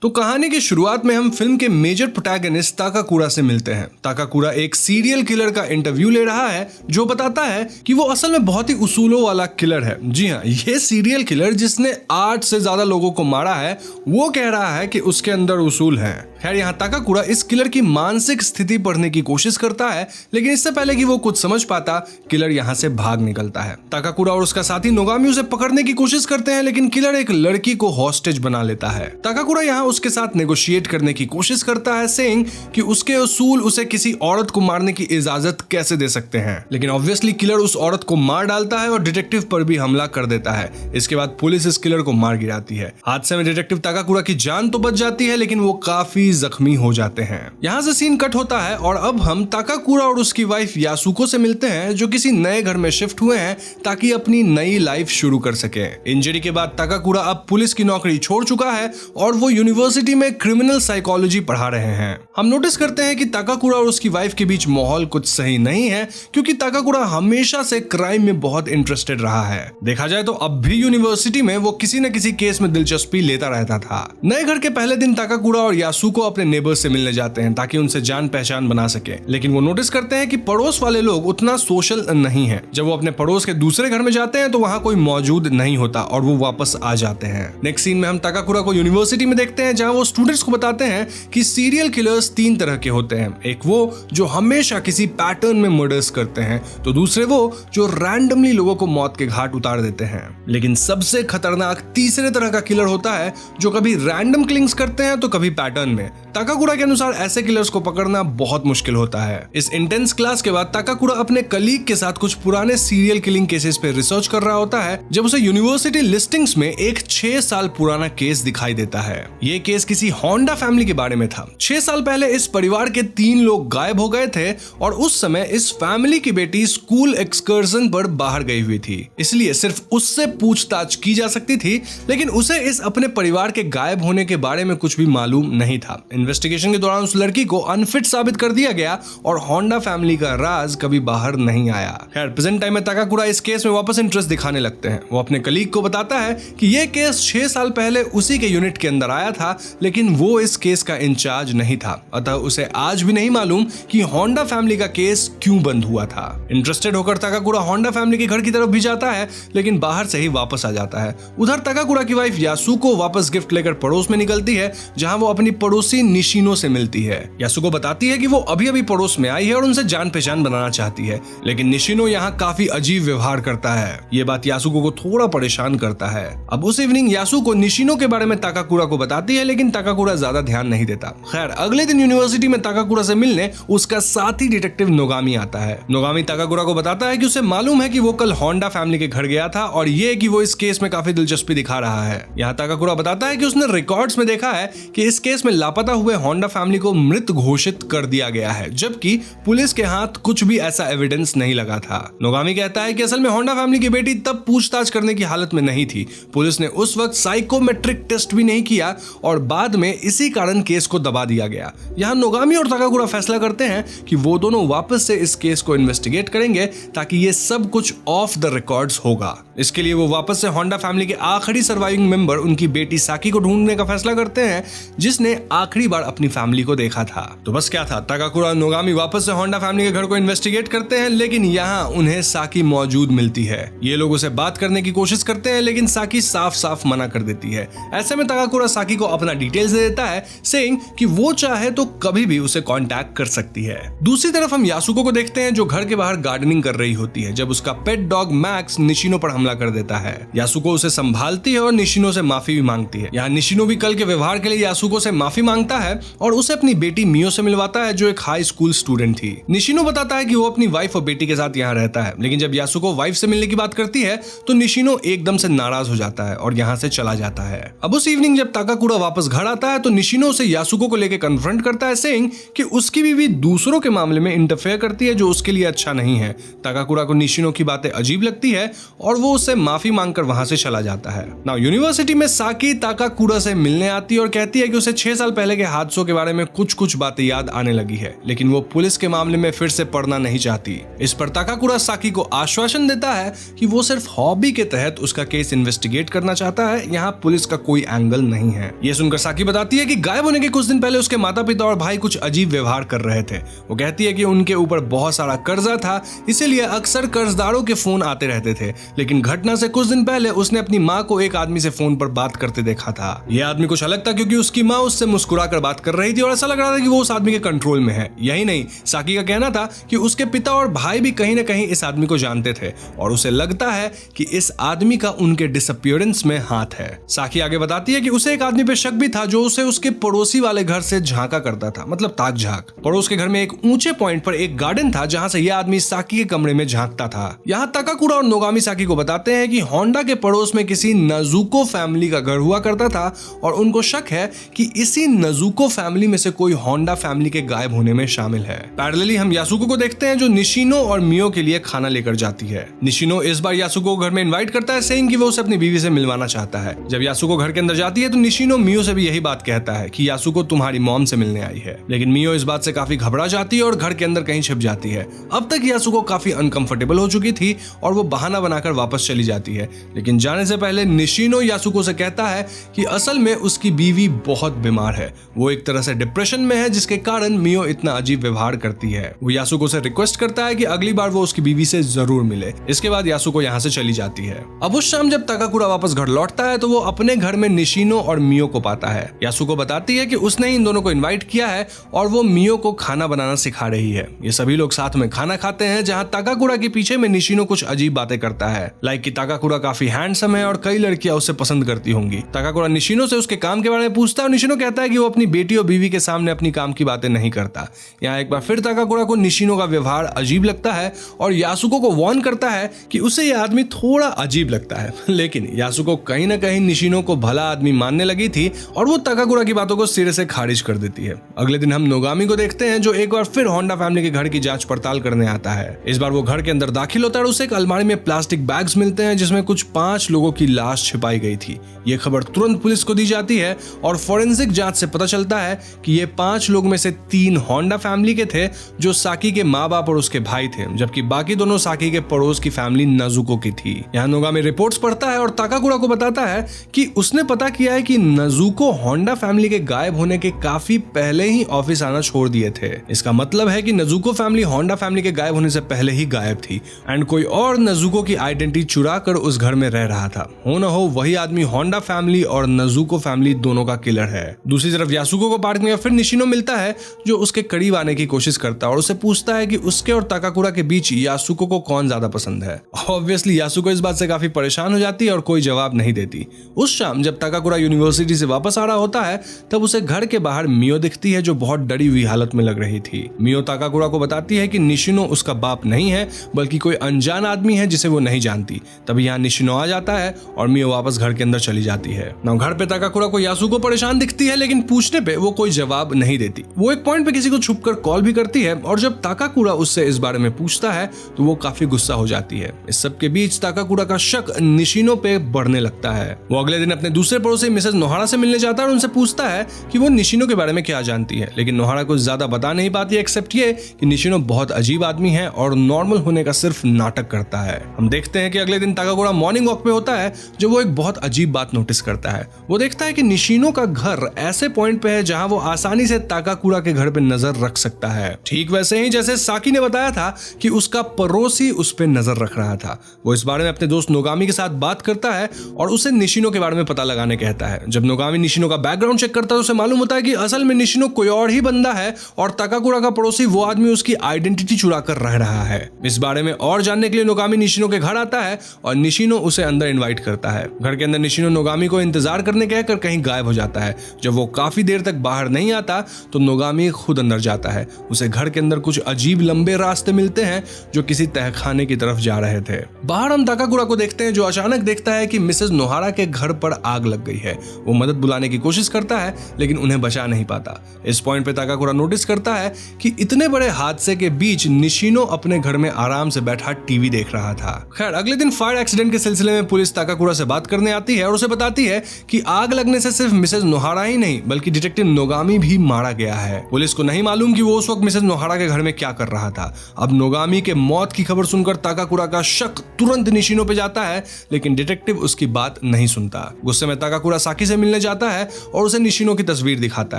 तो कहानी की शुरुआत में हम फिल्म के मेजर प्रोटैगनिस्ट ताकाकुरा से मिलते हैं। ताकाकुरा एक सीरियल किलर का इंटरव्यू ले रहा है जो बताता है कि वो असल में बहुत ही उसूलों वाला किलर है। जी हाँ, ये सीरियल किलर जिसने 8 से ज्यादा लोगों को मारा है वो कह रहा है कि उसके अंदर उसूल हैं। खैर, यहाँ ताकाकुरा इस किलर की मानसिक स्थिति पढ़ने की कोशिश करता है, लेकिन इससे पहले कि वो कुछ समझ पाता, किलर यहाँ से भाग निकलता है। ताकाकुरा और उसका साथी नोगामी उसे पकड़ने की कोशिश करते हैं, लेकिन किलर एक लड़की को हॉस्टेज बना लेता है। ताकाकुरा यहाँ उसके साथ नेगोशिएट करने की कोशिश करता है, सेइंग कि उसके उसूल उसे किसी औरत को मारने की इजाजत कैसे दे सकते हैं। लेकिन ऑब्वियसली किलर उस औरत को मार डालता है और डिटेक्टिव पर भी हमला कर देता है। इसके बाद पुलिस इस किलर को मार गिराती है। हादसे में डिटेक्टिव ताकाकुरा की जान तो बच जाती है, लेकिन वो काफी जख्मी हो जाते हैं। यहाँ से सीन कट होता है और अब हम ताकाकुरा और उसकी वाइफ यासुको से मिलते हैं, जो किसी नए घर में शिफ्ट हुए हैं ताकि अपनी नई लाइफ शुरू कर सके। इंजरी के बाद ताकाकुरा अब पुलिस की नौकरी छोड़ चुका है और वो यूनिवर्सिटी में क्रिमिनल साइकोलॉजी पढ़ा रहे हैं। हम नोटिस करते हैं कि ताकाकुरा और उसकी वाइफ के बीच माहौल कुछ सही नहीं है, क्योंकि ताकाकुरा हमेशा से क्राइम में बहुत इंटरेस्टेड रहा है। देखा जाए तो अब भी यूनिवर्सिटी में वो किसी न किसी केस में दिलचस्पी लेता रहता था। नए घर के पहले दिन ताकाकुरा और यासुको अपने नेबर्स से मिलने जाते हैं ताकि उनसे जान पहचान बना सके, लेकिन वो नोटिस करते हैं कि पड़ोस वाले लोग उतना सोशल नहीं है। जब वो अपने पड़ोस के दूसरे घर में जाते हैं तो वहाँ कोई मौजूद नहीं होता और वो वापस आ जाते हैं। नेक्स्ट सीन में हम ताकाकुरा को यूनिवर्सिटी में देखते हैं, जहाँ वो स्टूडेंट्स को बताते हैं कि सीरियल किलर्स 3 तरह के होते हैं। एक वो जो हमेशा किसी पैटर्न में मर्डर्स करते हैं, तो दूसरे वो जो रैंडमली लोगों को मौत के घाट उतार देते हैं। लेकिन सबसे खतरनाक तीसरे तरह का किलर होता है जो कभी रैंडम किलिंग्स करते हैं तो कभी पैटर्न में। ताकाकुरा के अनुसार ऐसे किलर्स को पकड़ना बहुत मुश्किल होता है। इस इंटेंस क्लास के बाद ताकाकुरा अपने कलीग के साथ कुछ पुराने सीरियल किलिंग केसेस पे रिसर्च कर रहा होता है, जब उसे यूनिवर्सिटी लिस्टिंग्स में एक 6 साल पुराना केस दिखाई देता है। ये केस किसी होंडा फैमिली के बारे में था। 6 साल पहले इस परिवार के 3 लोग गायब हो गए थे और उस समय इस फैमिली की बेटी स्कूल एक्सकर्जन पर बाहर गई हुई थी, इसलिए सिर्फ उससे पूछताछ की जा सकती थी, लेकिन उसे इस अपने परिवार के गायब होने के बारे में कुछ भी मालूम नहीं था। इन्वेस्टिगेशन के दौरान उस लड़की को अनफिट साबित कर दिया गया और होंडा फैमिली का राज कभी बाहर नहीं आया। खैर, प्रेजेंट टाइम में ताकाकुरा इस केस में वापस इंटरेस्ट दिखाने लगते हैं। वो अपने कलीग को बताता है कि यह केस 6 साल पहले उसी के यूनिट के अंदर आया था, लेकिन वो इस केस का इंचार्ज नहीं था, अतः उसे आज भी नहीं मालूम कि होंडा फैमिली का केस क्यों बंद हुआ था। इंटरेस्टेड होकर ताकाकुरा होंडा फैमिली के घर की तरफ भी जाता है, लेकिन बाहर से ही वापस आ जाता है। उधर ताकाकुरा की वाइफ यासुको वापस गिफ्ट लेकर पड़ोस में निकलती है, जहां वो अपनी पड़ोसी निशिनो से मिलती है। यासुको बताती है कि वो अभी अभी पड़ोस में आई है और उनसे जान पहचान बनाना चाहती है, लेकिन निशिनो यहाँ काफी अजीब व्यवहार करता है। ये बात यासुको को थोड़ा परेशान करता है। अब उस इवनिंग यासुको निशिनो के बारे में ताकाकुरा को बताती है, लेकिन ताकाकुरा ज्यादा ध्यान नहीं देता। खैर, अगले दिन यूनिवर्सिटी में ताकाकुरा से मिलने उसका साथी डिटेक्टिव नोगामी आता है। नोगामी ताकाकुरा को बताता है कि उसे मालूम है कि वो कल होंडा फैमिली के घर गया था और ये कि वो इस केस में काफी दिलचस्पी दिखा रहा है। यहाँ ताकाकुरा बताता है कि उसने रिकॉर्ड्स में देखा है कि इस केस में लापता हुए होंडा फैमिली को मृत घोषित कर दिया गया है, जबकि पुलिस के हाथ कुछ भी ऐसा एविडेंस नहीं लगा था। नोगामी कहता है कि असल में होंडा फैमिली की बेटी तब पूछताछ करने की हालत में नहीं थी। पुलिस ने उस वक्त साइकोमेट्रिक टेस्ट भी नहीं किया और बाद में इसी कारण केस को दबा दिया गया। यहाँ नोगामी और ताकाकुरा फैसला करते हैं कि वो दोनों वापस से इस केस को इन्वेस्टिगेट करेंगे ताकि ये सब कुछ ऑफ द रिकॉर्ड्स होगा। इसके लिए वो वापस से होंडा फैमिली के आखिरी सर्वाइविंग मेंबर उनकी बेटी साकी को ढूंढने का फैसला करते हैं, जिसने आखिरी बार अपनी फैमिली को देखा था। तो बस क्या था, ताकाकुरा और नोगामी वापस से होंडा फैमिली के घर को इन्वेस्टिगेट करते हैं, लेकिन यहाँ उन्हें साकी मौजूद मिलती है। ये लोग उसे बात करने की कोशिश करते हैं, लेकिन साकी साफ साफ मना कर देती है। ऐसे में ताकाकुरा साकी को अपना डिटेल्स दे देता है, सेइंग कि वो चाहे तो कभी भी उसे कांटेक्ट कर सकती है। दूसरी तरफ हम यासुको को देखते हैं, जो घर के बाहर गार्डनिंग कर रही होती है, जब उसका पेट डॉग मैक्स निशिनो पर हमला कर देता है। यासुको उसे संभालती है और निशिनो से माफी भी मांगती है। यहाँ निशिनो भी कल के व्यवहार के लिए यासुको से माफी मांगता है और उसे अपनी बेटी मियो से मिलवाता है, जो एक हाई स्कूल स्टूडेंट थी। निशिनो बताता है कि वो अपनी वाइफ और बेटी के साथ यहाँ रहता है, लेकिन जब यासुको वाइफ से मिलने की बात करती है तो निशिनो एकदम से नाराज हो जाता है और यहाँ से चला जाता है। अब उस इवनिंग जब ताकाकुरा वापस घर आता है तो निशिनो उसे यासुको को लेकर कन्फ्रंट करता है, सेइंग कि उसकी बीवी दूसरों के मामले में इंटरफेयर करती है, जो उसके लिए अच्छा नहीं है। ताकाकुरा को निशिनो की बातें अजीब लगती है और वो उससे माफी मांगकर वहां से चला जाता है। नाउ यूनिवर्सिटी में साकी ताकाकुरा से मिलने आती है और कहती है कि उसे 6 साल पहले के हादसों के बारे में कुछ बातें याद आने लगी है, लेकिन वो पुलिस के मामले में फिर से पढ़ना नहीं चाहती। इस पर ताकाकुरा साकी को आश्वासन देता है कि वो सिर्फ हॉबी के तहत उसका केस इन्वेस्टिगेट करना चाहता है, यहाँ पुलिस का कोई एंगल नहीं है। ये सुनकर साकी बताती है कि गायब होने के कुछ दिन पहले उसके माता पिता और भाई कुछ अजीब व्यवहार कर रहे थे। वो कहती है कि उनके ऊपर बहुत सारा कर्जा था, इसीलिए अक्सर कर्जदारों के फोन आते रहते थे। लेकिन घटना से कुछ दिन पहले उसने अपनी माँ को एक आदमी से फोन पर बात करते देखा था। यह आदमी कुछ अलग था क्योंकि उसकी माँ उससे मुस्कुराकर बात कर रही थी और ऐसा लग रहा था कि वो उस आदमी के कंट्रोल में है। यही नहीं, साकी का कहना था कि उसके पिता और भाई भी कहीं न कहीं इस आदमी को जानते थे और उसे लगता है कि इस आदमी का उनके डिसअपीयरेंस में हाथ है। साकी आगे बताती है कि उसे एक आदमी पे शक भी था जो उसे उसके पड़ोसी वाले घर से झांका करता था, मतलब ताक झांक। पड़ोस के घर में एक ऊंचे पॉइंट पर एक गार्डन था जहां से यह आदमी साकी के कमरे में झांकता था। यहाँ ताकाकुरा और नोगामी साकी को बताते हैं कि होंडा के पड़ोस में किसी नजुको फैमिली का घर हुआ करता था और उनको शक है कि इसी नजुको फैमिली में से कोई होंडा फैमिली के गायब होने में शामिल है। पैरेलली हम यासुको को देखते हैं जो निशिनो और मियो के लिए खाना लेकर जाती है। निशिनो इस बार यासुको को घर में इनवाइट करता है, सेइंग कि वो उसे अपनी बीवी से मिलवाना चाहता है। जब यासुको घर के अंदर जाती है तो निशिनो मियो से भी यही बात कहता है कि यासुको तुम्हारी मॉम से मिलने आई है। लेकिन मियो इस बात से काफी घबरा जाती है और घर के अंदर कहीं छिप जाती है। अब तक यासुको काफी अनकंफर्टेबल हो चुकी थी और वो बहाना बनाकर वापस चली जाती है। लेकिन जाने से पहले निशिनो यासुको से कहता है कि असल में उसकी बीवी बहुत बीमार है, वो एक तरह से डिप्रेशन में है जिसके कारण मियो इतना अजीब व्यवहार करती है। वो यासुको से रिक्वेस्ट करता है कि अगली बार वो उसकी बीवी से जरूर मिले। इसके बाद यासुको यहाँ से चली जाती है। अब उस शाम जब ताकाकुरा वापस घर लौटता है तो वो अपने घर में निशिनो और मियो को पाता है। यासुको बताती है कि उसने इन दोनों को इनवाइट किया है और वो मियो को खाना बनाना सिखा रही है। ये सभी लोग साथ में खाना खाते हैं जहाँ ताकाकुरा के पीछे में निशिनो कुछ अजीब बातें करता है, लाइक कि ताकाकुरा काफी हैंडसम है और कई लड़कियां उसे पसंद करती होंगी। ताकाकुरा निशिनो से उसके काम के बारे में पूछता है और निशिनो कहता है कि वो अपनी बेटी और बीवी के सामने अपनी काम की बातें नहीं करता। यहाँ एक बार फिर ताकाकुरा को निशिनो का व्यवहार अजीब लगता है और यासुको को वार्न करता है कि उसे यह आदमी थोड़ा अजीब लगता है। लेकिन यासुको कहीं ना कहीं निशिनो को भला आदमी मानने लगी थी और वो ताकाकुरा की बातों को सिरे से खारिज कर देती है। अगले दिन हम नोगामी को देखते हैं जो एक बार फिर होंडा फैमिली के घर की जांच पड़ताल करने आता है। इस बार वो घर के अंदर दाखिल होता है और उसे एक अलमारी में प्लास्टिक बैग्स मिलते हैं जिसमें कुछ 5 लोगों की लाश छिपाई गई थी। ये खबर तुरंत पुलिस को दी जाती है और फोरेंसिक जांच से पता चलता है कि ये 5 लोग में से 3 होंडा फैमिली के थे जो साकी के माँ बाप और उसके भाई थे, जबकि बाकी दोनों साकी के पड़ोस की फैमिली नजुको की थी। यहाँ नोगामी रिपोर्ट्स पढ़ता है और ताकाकुरा को बताता है कि उसने पता किया है कि नजुको होंडा फैमिली के गायब होने के काफी पहले ही ऑफिस आना छोड़ दिए थे। इसका मतलब है कि नजुको फैमिली होंडा फैमिली के गायब होने से पहले ही गायब थी एंड कोई और नजुको की आइडेंटिटी चुरा कर उस घर में रह रहा था। हो न हो वही आदमी होंडा फैमिली और नजुको फैमिली दोनों का किलर है। दूसरी तरफ यासुको को पार्क में फिर निशिनो मिलता है जो उसके करीब आने की कोशिश करता है और उसे पूछता है कि उसके और ताकाकुरा के बीच यासुको को कौन ज्यादा पसंद है। ऑब्वियसली यासुको इस बात से काफी परेशान हो जाती है और कोई जवाब नहीं देती। उस शाम जब ताकाकुरा यूनिवर्सिटी से वापस आ रहा होता है तब उसे घर के बाहर मियो दिखती है जो बहुत डरी हुई हालत में लग रही थी। मियो ताकाकुरा को बताती है कि निशिनो उसका बाप नहीं है बल्कि कोई अनजान आदमी है जिसे वो नहीं जानती। तभी यहाँ निशिनो आ जाता है और मियो वापस घर के अंदर चली जाती है। ना घर पे ताकाकुरा को यासुको परेशान दिखती है लेकिन पूछने पे वो कोई जवाब नहीं देती। वो एक पॉइंट पे किसी को छुपकर कॉल भी करती है और जब ताकाकुरा उससे इस बारे में पूछता है तो वो काफी गुस्सा हो जाती है। इस सब के बीच ताकाकुरा का शक निशिनो पे बढ़ने लगता है। वो अगले दिन अपने दूसरे पड़ोसी मिसेस नोहारा से मिलने जाता है और उनसे पूछता है कि वो निशिनो के बारे में क्या जानती है, लेकिन नोहारा कुछ ज्यादा बता नहीं पाती एक्सेप्ट ये कि निशिनो बहुत अजीब आदमी है और नॉर्मल होने का सिर्फ नाटक करता है। हम देखते हैं कि अगले दिन ताकाकुरा मॉर्निंग वॉक पे होता है जो वो एक बहुत अजीब बात नोटिस करता है। वो देखता है कि निशिनो का घर ऐसे पॉइंट पे है जहां वो आसानी से ताकाकुरा के घर पे नजर रख सकता है, ठीक वैसे ही जैसे साकी ने बताया था कि उसका पड़ोसी उस पे नजर रख रहा था। वो इस बारे में अपने दोस्त नोगामी के साथ बात करता है और उसे निशिनो के बारे में पता लगाने कहता है। जब नोगामी निशिनो का बैकग्राउंड चेक करता है तो उसे मालूम होता है कि असल में निशिनो कोई और ही बंदा है और ताकाकुरा का पड़ोसी वो आदमी उसकी आइडेंटिटी चुरा कर रह रहा है। इस बारे में और जानने के लिए नोगामी निशिनो के घर आता है और निशिनो उसे अंदर इनवाइट करता है। घर के अंदर निशिनो नोगामी को इंतजार करने कहकर कहीं गायब हो जाता है। जब वो काफी देर तक बाहर नहीं आता तो नोगामी खुद अंदर जाता है। उसे घर के अंदर कुछ अजीब लंबे रास्ते मिलते हैं जो किसी तहखाने की तरफ जा रहे थे। बाहर हम ताकाकुरा को देखते हैं जो अचानक देखता है कि मिसेस नोहारा के घर पर आग लग गई है। वो मदद बुलाने की कोशिश करता है लेकिन उन्हें बचा नहीं पाता। इस पॉइंट पे ताकाकुरा नोटिस करता है कि इतने बड़े हादसे के बीच निशिनो अपने घर में आराम से बैठा टीवी देख रहा था। खैर अगले दिन फायर एक्सीडेंट के सिलसिले में पुलिस ताकाकुरा से बात करने आती है और उसे बताती है कि आग लगने से सिर्फ मिसेस नोहारा ही नहीं बल्कि डिटेक्टिव नोगामी भी मारा गया है। पुलिस को नहीं मालूम कि वो उस वक्त मिसेस नोहारा के घर में क्या कर रहा था। अब नोगामी के मौत की खबर सुनकर ताकाकुरा का शक तुरंत निशिनो पे जाता है लेकिन डिटेक्टिव उसकी बात नहीं सुनता। गुस्से में ताकाकुरा साकी से मिलने लेने जाता है और उसे निशिनो की तस्वीर दिखाता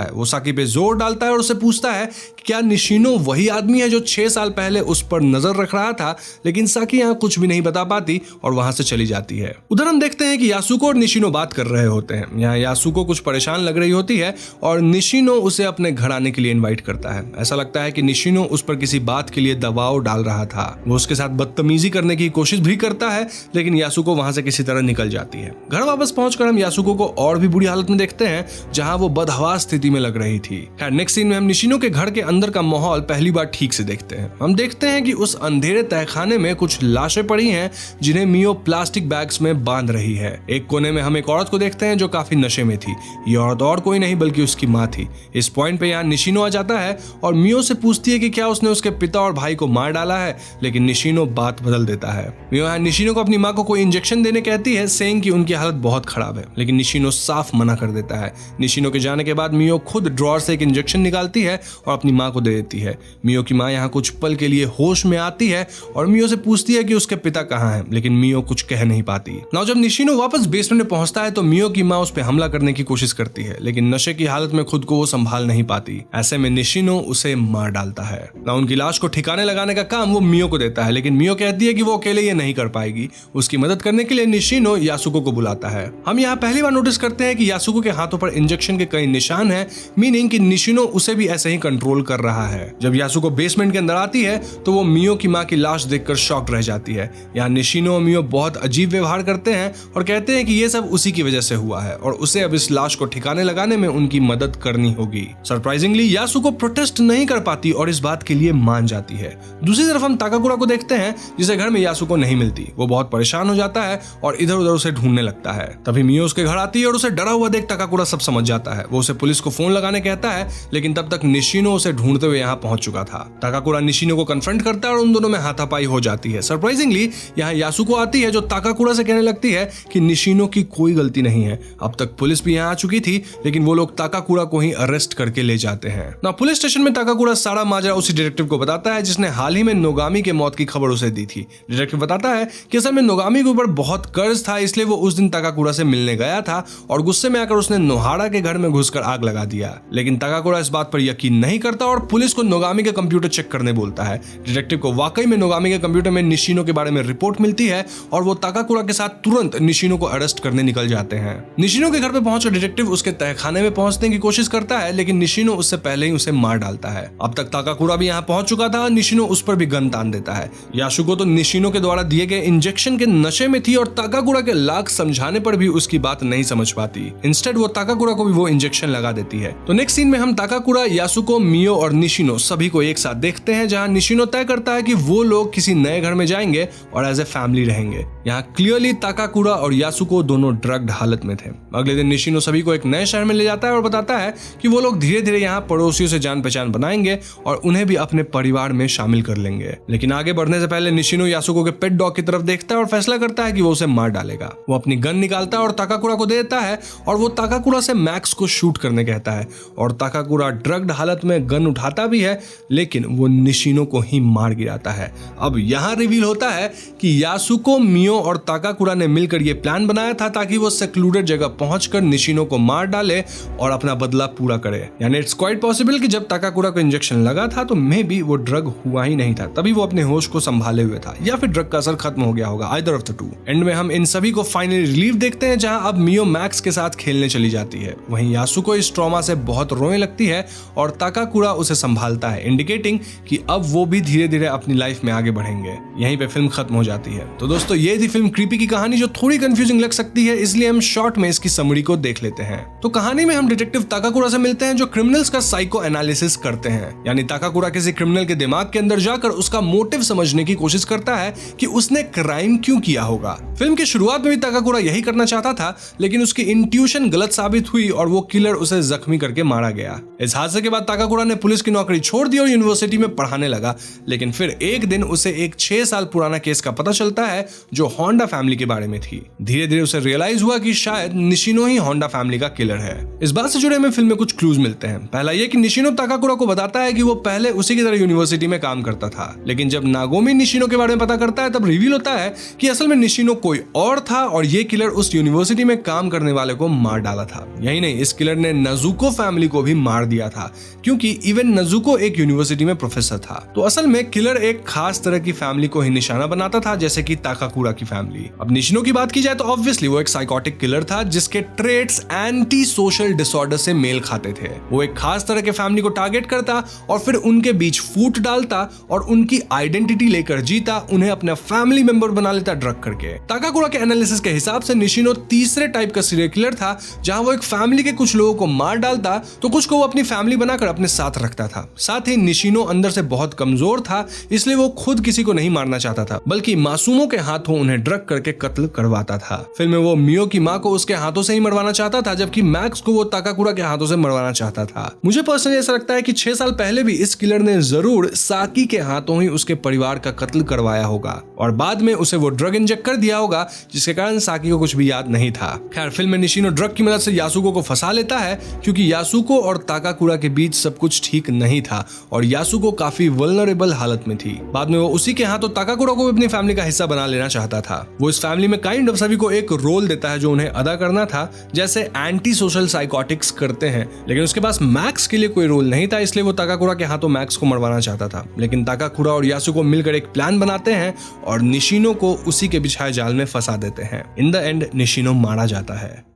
है। वो साकी पे जोर डालता है और उससे पूछता है कि क्या निशिनो वही आदमी है जो 6 साल पहले उस पर नजर रख रहा था, लेकिन साकी यहाँ कुछ भी नहीं बता पाती और वहां से चली जाती है। उधर हम देखते हैं कि यासुको और निशिनो बात कर रहे होते हैं। यहाँ यासुको कुछ परेशान लग रही होती है और निशिनो उसे अपने घर आने के लिए इनवाइट करता है। ऐसा लगता है कि निशिनो उस पर किसी बात के लिए दबाव डाल रहा था। वो उसके साथ बदतमीजी करने की कोशिश भी करता है, लेकिन यासुको वहां से किसी तरह निकल जाती है। घर वापस पहुंचकर हम यासुको को और भी बुरी हालत में देखते हैं, जहां वो बदहवास स्थिति में लग रही थी। खैर, नेक्स्ट सीन में हम निशिनो के घर के अंदर का माहौल पहली बार ठीक से देखते हैं। हम देखते हैं कि उस अंधेरे तहखाने में कुछ लाशें पड़ी हैं, जिन्हें मियो प्लास्टिक बैग्स में बांध रही है। एक कोने में हम एक औरत को देखते हैं जो काफी नशे में थी। ये औरत और कोई नहीं बल्कि उसकी माँ थी। इस पॉइंट पे यहाँ निशिनो आ जाता है और मियो से पूछती है कि क्या उसने उसके पिता और भाई को मार डाला है, लेकिन निशिनो बात बदल देता है। मियो यहाँ निशिनो को अपनी माँ को कोई इंजेक्शन देने कहती है, सेइंग कि उनकी हालत बहुत खराब है, लेकिन निशिनो साफ मना कर देता है। निशिनो के जाने के बाद मियो खुद ड्रॉर से एक इंजेक्शन निकालती है और अपनी माँ को दे देती है। मियो की माँ यहाँ कुछ पल के लिए होश में आती है और मियो से पूछती है कि उसके पिता कहाँ हैं, लेकिन मियो कुछ कह नहीं पाती। नाउ जब निशिनो वापस बेसमेंट में पहुंचता है तो मियो की माँ उस पर हमला करने की कोशिश करती है, लेकिन नशे की हालत में खुद को वो संभाल नहीं पाती। ऐसे में निशिनो उसे मार डालता है। ना उनकी लाश को ठिकाने लगाने का काम वो मियो को देता है, लेकिन मियो कहती है कि वो अकेले ये नहीं कर पाएगी। उसकी मदद करने के लिए निशिनो यासुको को बुलाता है। हम यहाँ पहली बार नोटिस करते हैं कि यासुको के हाथों पर इंजेक्शन के कई निशान हैं, मीनिंग कि निशिनो उसे भी ऐसे ही कंट्रोल कर रहा है। जब यासुको बेसमेंट के अंदर आती है तो वो मियो की माँ की लाश देखकर शॉक्ड रह जाती है। यहाँ निशिनो और मियो बहुत अजीब व्यवहार करते हैं और कहते हैं कि ये सब उसी की वजह से हुआ है और उसे अब इस लाश को ठिकाने लगाने में उनकी मदद करनी होगी। सरप्राइजिंगली यासुको प्रोटेस्ट नहीं कर पाती और इस बात के लिए मान जाती है। दूसरी तरफ हम ताकाकुरा को देखते हैं, जिसे घर में यासुको नहीं मिलती। वो बहुत परेशान हो जाता है और इधर उधर उसे ढूंढने लगता है। तभी मियो उसके घर आती है और उसे डरा हुआ देख ताकाकुरा सब समझ जाता है। वो उसे पुलिस को फोन लगाने कहता है, लेकिन तब तक निशिनो उसे ढूंढते हुए यहाँ पहुंच चुका था। ताकाकुरा निशिनो को कन्फ्रंट करता है और उन दोनों में हाथापाई हो जाती है। सरप्राइजिंगली यहाँ यासुको आती है जो ताकाकुरा से कहने लगती है कि निशिनो की कोई गलती नहीं है। अब तक पुलिस भी यहाँ आ चुकी थी, लेकिन वो लोग ताकाकुरा को ही अरेस्ट करके ले जाते हैं। ना पुलिस स्टेशन में ताकाकुरा सारा माजरा उसी डिटेक्टिव को बताता है जिसने हाल ही में नोगामी के मौत की खबर उसे दी थी। डिटेक्टिव बताता है कि असल में नोगामी के ऊपर बहुत कर्ज था, इसलिए वो उस दिन ताकाकुरा से मिलने गया था और गुस्से में आकर उसने नोहारा के घर में घुसकर आग लगा दिया। लेकिन ताकाकुरा इस बात पर यकीन नहीं करता और पुलिस को नोगामी का कंप्यूटर चेक करने बोलता है। डिटेक्टिव को वाकई में नोगामी के कंप्यूटर में निशिनो के बारे में रिपोर्ट मिलती है और वो ताकाकुरा के साथ तुरंत निशिनो को अरेस्ट करने निकल जाते हैं। निशिनो के घर पे पहुंचकर डिटेक्टिव उसके तहखाने में पहुंचने की कोशिश करता है, लेकिन निशिनो उससे पहले ही उसे मार डालता है। अब तक ताकाकुरा भी यहाँ पहुंच चुका था। निशिनो उस पर भी गन तान देता है। यासुको तो निशिनो के द्वारा दिए गए इंजेक्शन के नशे में थी और ताकाकुरा के लाख समझाने पर भी उसकी बात नहीं समझ पाती। इंस्टेड वो ताकाकुरा को भी वो इंजेक्शन लगा देती है। तो नेक्स्ट सीन में हम ताकाकुरा, यासुको, मियो और निशिनो सभी को एक साथ देखते हैं, जहां निशिनो तय करता है कि वो लोग किसी नए घर में जाएंगे और एज ए फैमिली रहेंगे। यहाँ क्लियरली ताकाकुरा और यासुको दोनों ड्रग्ड हालत में थे। अगले दिन निशिनो सभी को एक नए शहर में ले जाता है और बताता है कि वो लोग धीरे धीरे यहाँ पड़ोसियों से जान पहचान बनाएंगे और उन्हें भी अपने परिवार में शामिल कर लेंगे। लेकिन आगे बढ़ने से पहले निशिनो यासुको के पेट डॉग की तरफ देखता है और फैसला करता है कि वो उसे मार डालेगा। वो अपनी गन निकालता है और ताकाकुरा को दे देता है और वो ताकाकुरा से मैक्स को शूट करने कहता है और ताकाकुरा ड्रग्ड हालत में गन उठाता भी है, लेकिन वो निशिनो को ही मार गिराता है। अब यहाँ रिवील होता है कि यासुको, मियो और ताकाकुरा ने मिलकर ये प्लान बनाया था ताकि वो सेक्लूडेड जगह पहुंचकर निशिनो को मार डाले और अपना बदला पूरा करे। यानी इट्स क्वाइट पॉसिबल कि जब ताकाकुरा को इंजेक्शन लगा था तो मे बी वो ड्रग हुआ ही नहीं था, तभी वो अपने होश को संभाले हुए था, या फिर ड्रग का असर खत्म हो गया होगा। Either of the two. And में हम इन सभी को फाइनली रिलीफ देखते हैं, जहां अब मियो मैक्स के साथ खेलने चली जाती है। वहीं यासुको इस ट्रॉमा से बहुत रोने लगती है और ताकाकुरा उसे संभालता है, इंडिकेटिंग कि अब वो भी धीरे धीरे अपनी लाइफ में आगे बढ़ेंगे। यहीं पे फिल्म खत्म हो जाती है। तो दोस्तों, ये थी फिल्म क्रीपी की कहानी, जो थोड़ी कंफ्यूजिंग लग सकती है, इसलिए हम शॉर्ट में इसकी समरी को देख लेते हैं। तो कहानी में हम डिटेक्टिव ताकाकुरा से मिलते हैं जो क्रिमिनल्स का साइको एनालिसिस करते हैं। यानी ताकाकुरा किसी क्रिमिनल के दिमाग के अंदर जाकर उसका मोटिव समझने की कोशिश करता है कि उसने क्राइम क्यों किया होगा। फिल्म की शुरुआत में भी ताकाकुरा यही करना चाहता था, लेकिन उसकी इंट्यूशन गलत साबित हुई और वो किलर उसे जख्मी करके मारा गया। इस हादसे के बाद ताकाकुरा ने पुलिस की नौकरी छोड़ दी और यूनिवर्सिटी में पढ़ाने लगा। लेकिन फिर एक दिन उसे एक 6 साल पुराना केस का पता चलता है जो होंडा फैमिली के बारे में थी। धीरे धीरे उसे रियलाइज हुआ कि शायद निशिनो ही होंडा फैमिली का किलर है। इस बात से जुड़े हमें फिल्म में कुछ क्लूज मिलते हैं। पहला ये कि निशिनो ताकाकुरा को बताता है कि वो पहले उसी की तरह यूनिवर्सिटी में काम करता था, लेकिन जब नागोमी निशिनो के बारे में पता करता है तब रिवील होता है कि असल में निशिनो कोई और था और ये किलर उस यूनिवर्सिटी में काम करने वाले को मार डाला था। यही नहीं, इस किलर ने नजुको फैमिली को भी मार दिया था, क्योंकि इवन नजुको एक यूनिवर्सिटी में प्रोफेसर था। तो असल में किलर एक खास तरह की फैमिली को ही निशाना बनाता था, जैसे कि ताकाकुरा की फैमिली। अब निशिनो की बात की जाए तो ऑब्वियसली वो एक साइकोटिक किलर था जिसके ट्रेट्स एंटी सोशल डिसऑर्डर से मेल खाते थे। वो एक खास तरह के फैमिली को टारगेट करता और फिर उनके बीच फूट डालता और उनकी आइडेंटिटी लेकर जीता, उन्हें अपना फैमिली मेंबर बना लेता ड्रग करके। ताकाकुरा के एनालिसिस के हिसाब से निशिनो तीसरे टाइप का सीरियल किलर था, जहां वो एक फैमिली के कुछ लोगों को मार डालता तो कुछ को वो अपनी फैमिली बनाकर अपने साथ रखता था। साथ ही निशिनो अंदर से बहुत कमजोर था, इसलिए वो खुद किसी को नहीं मारना चाहता था, बल्कि मासूमों के हाथों उन्हें ड्रग करके कत्ल करवाता था। फिल्म में वो मियो की मां को उसके हाथों से ही मरवाना चाहता था, जबकि मैक्स को वो ताकाकुरा के हाथों से मरवाना चाहता था। मुझे पर्सनली ऐसा लगता है कि 6 साल पहले भी इस किलर ने जरूर साकी के हाथों ही उसके परिवार का कत्ल करवाया होगा और बाद में उसे वो ड्रग इंजेक्ट कर दिया होगा, जिसके कारण साकी को कुछ भी याद नहीं था। खैर, फिल्म में निशिनो ड्रग की मदद से यासुको को फंसा लेता है, क्योंकि यासुको और ताकाकुरा के बीच सब कुछ ठीक नहीं था और यासुको काफी वल्नरेबल हालत में थी। बाद में वो उसी के हाथों ताकाकुरा को भी अपनी फैमिली का हिस्सा बना लेना चाहता था। वो इस फैमिली में काइंड ऑफ सभी को एक रोल देता है जो उन्हें अदा करना था, जैसे एंटी सोशल साइकोटिक्स करते हैं, लेकिन उसके पास मैक्स के लिए कोई रोल नहीं था, इसलिए वो ताकाकुरा के हाथों मैक्स को मरवाना चाहता था। लेकिन ताकाकुरा और यासुको मिलकर एक प्लान बनाते हैं और निशिनो को उसी के बिछाए जाल में फंसा देते हैं। इन द एंड निशिनो मारा जाता है।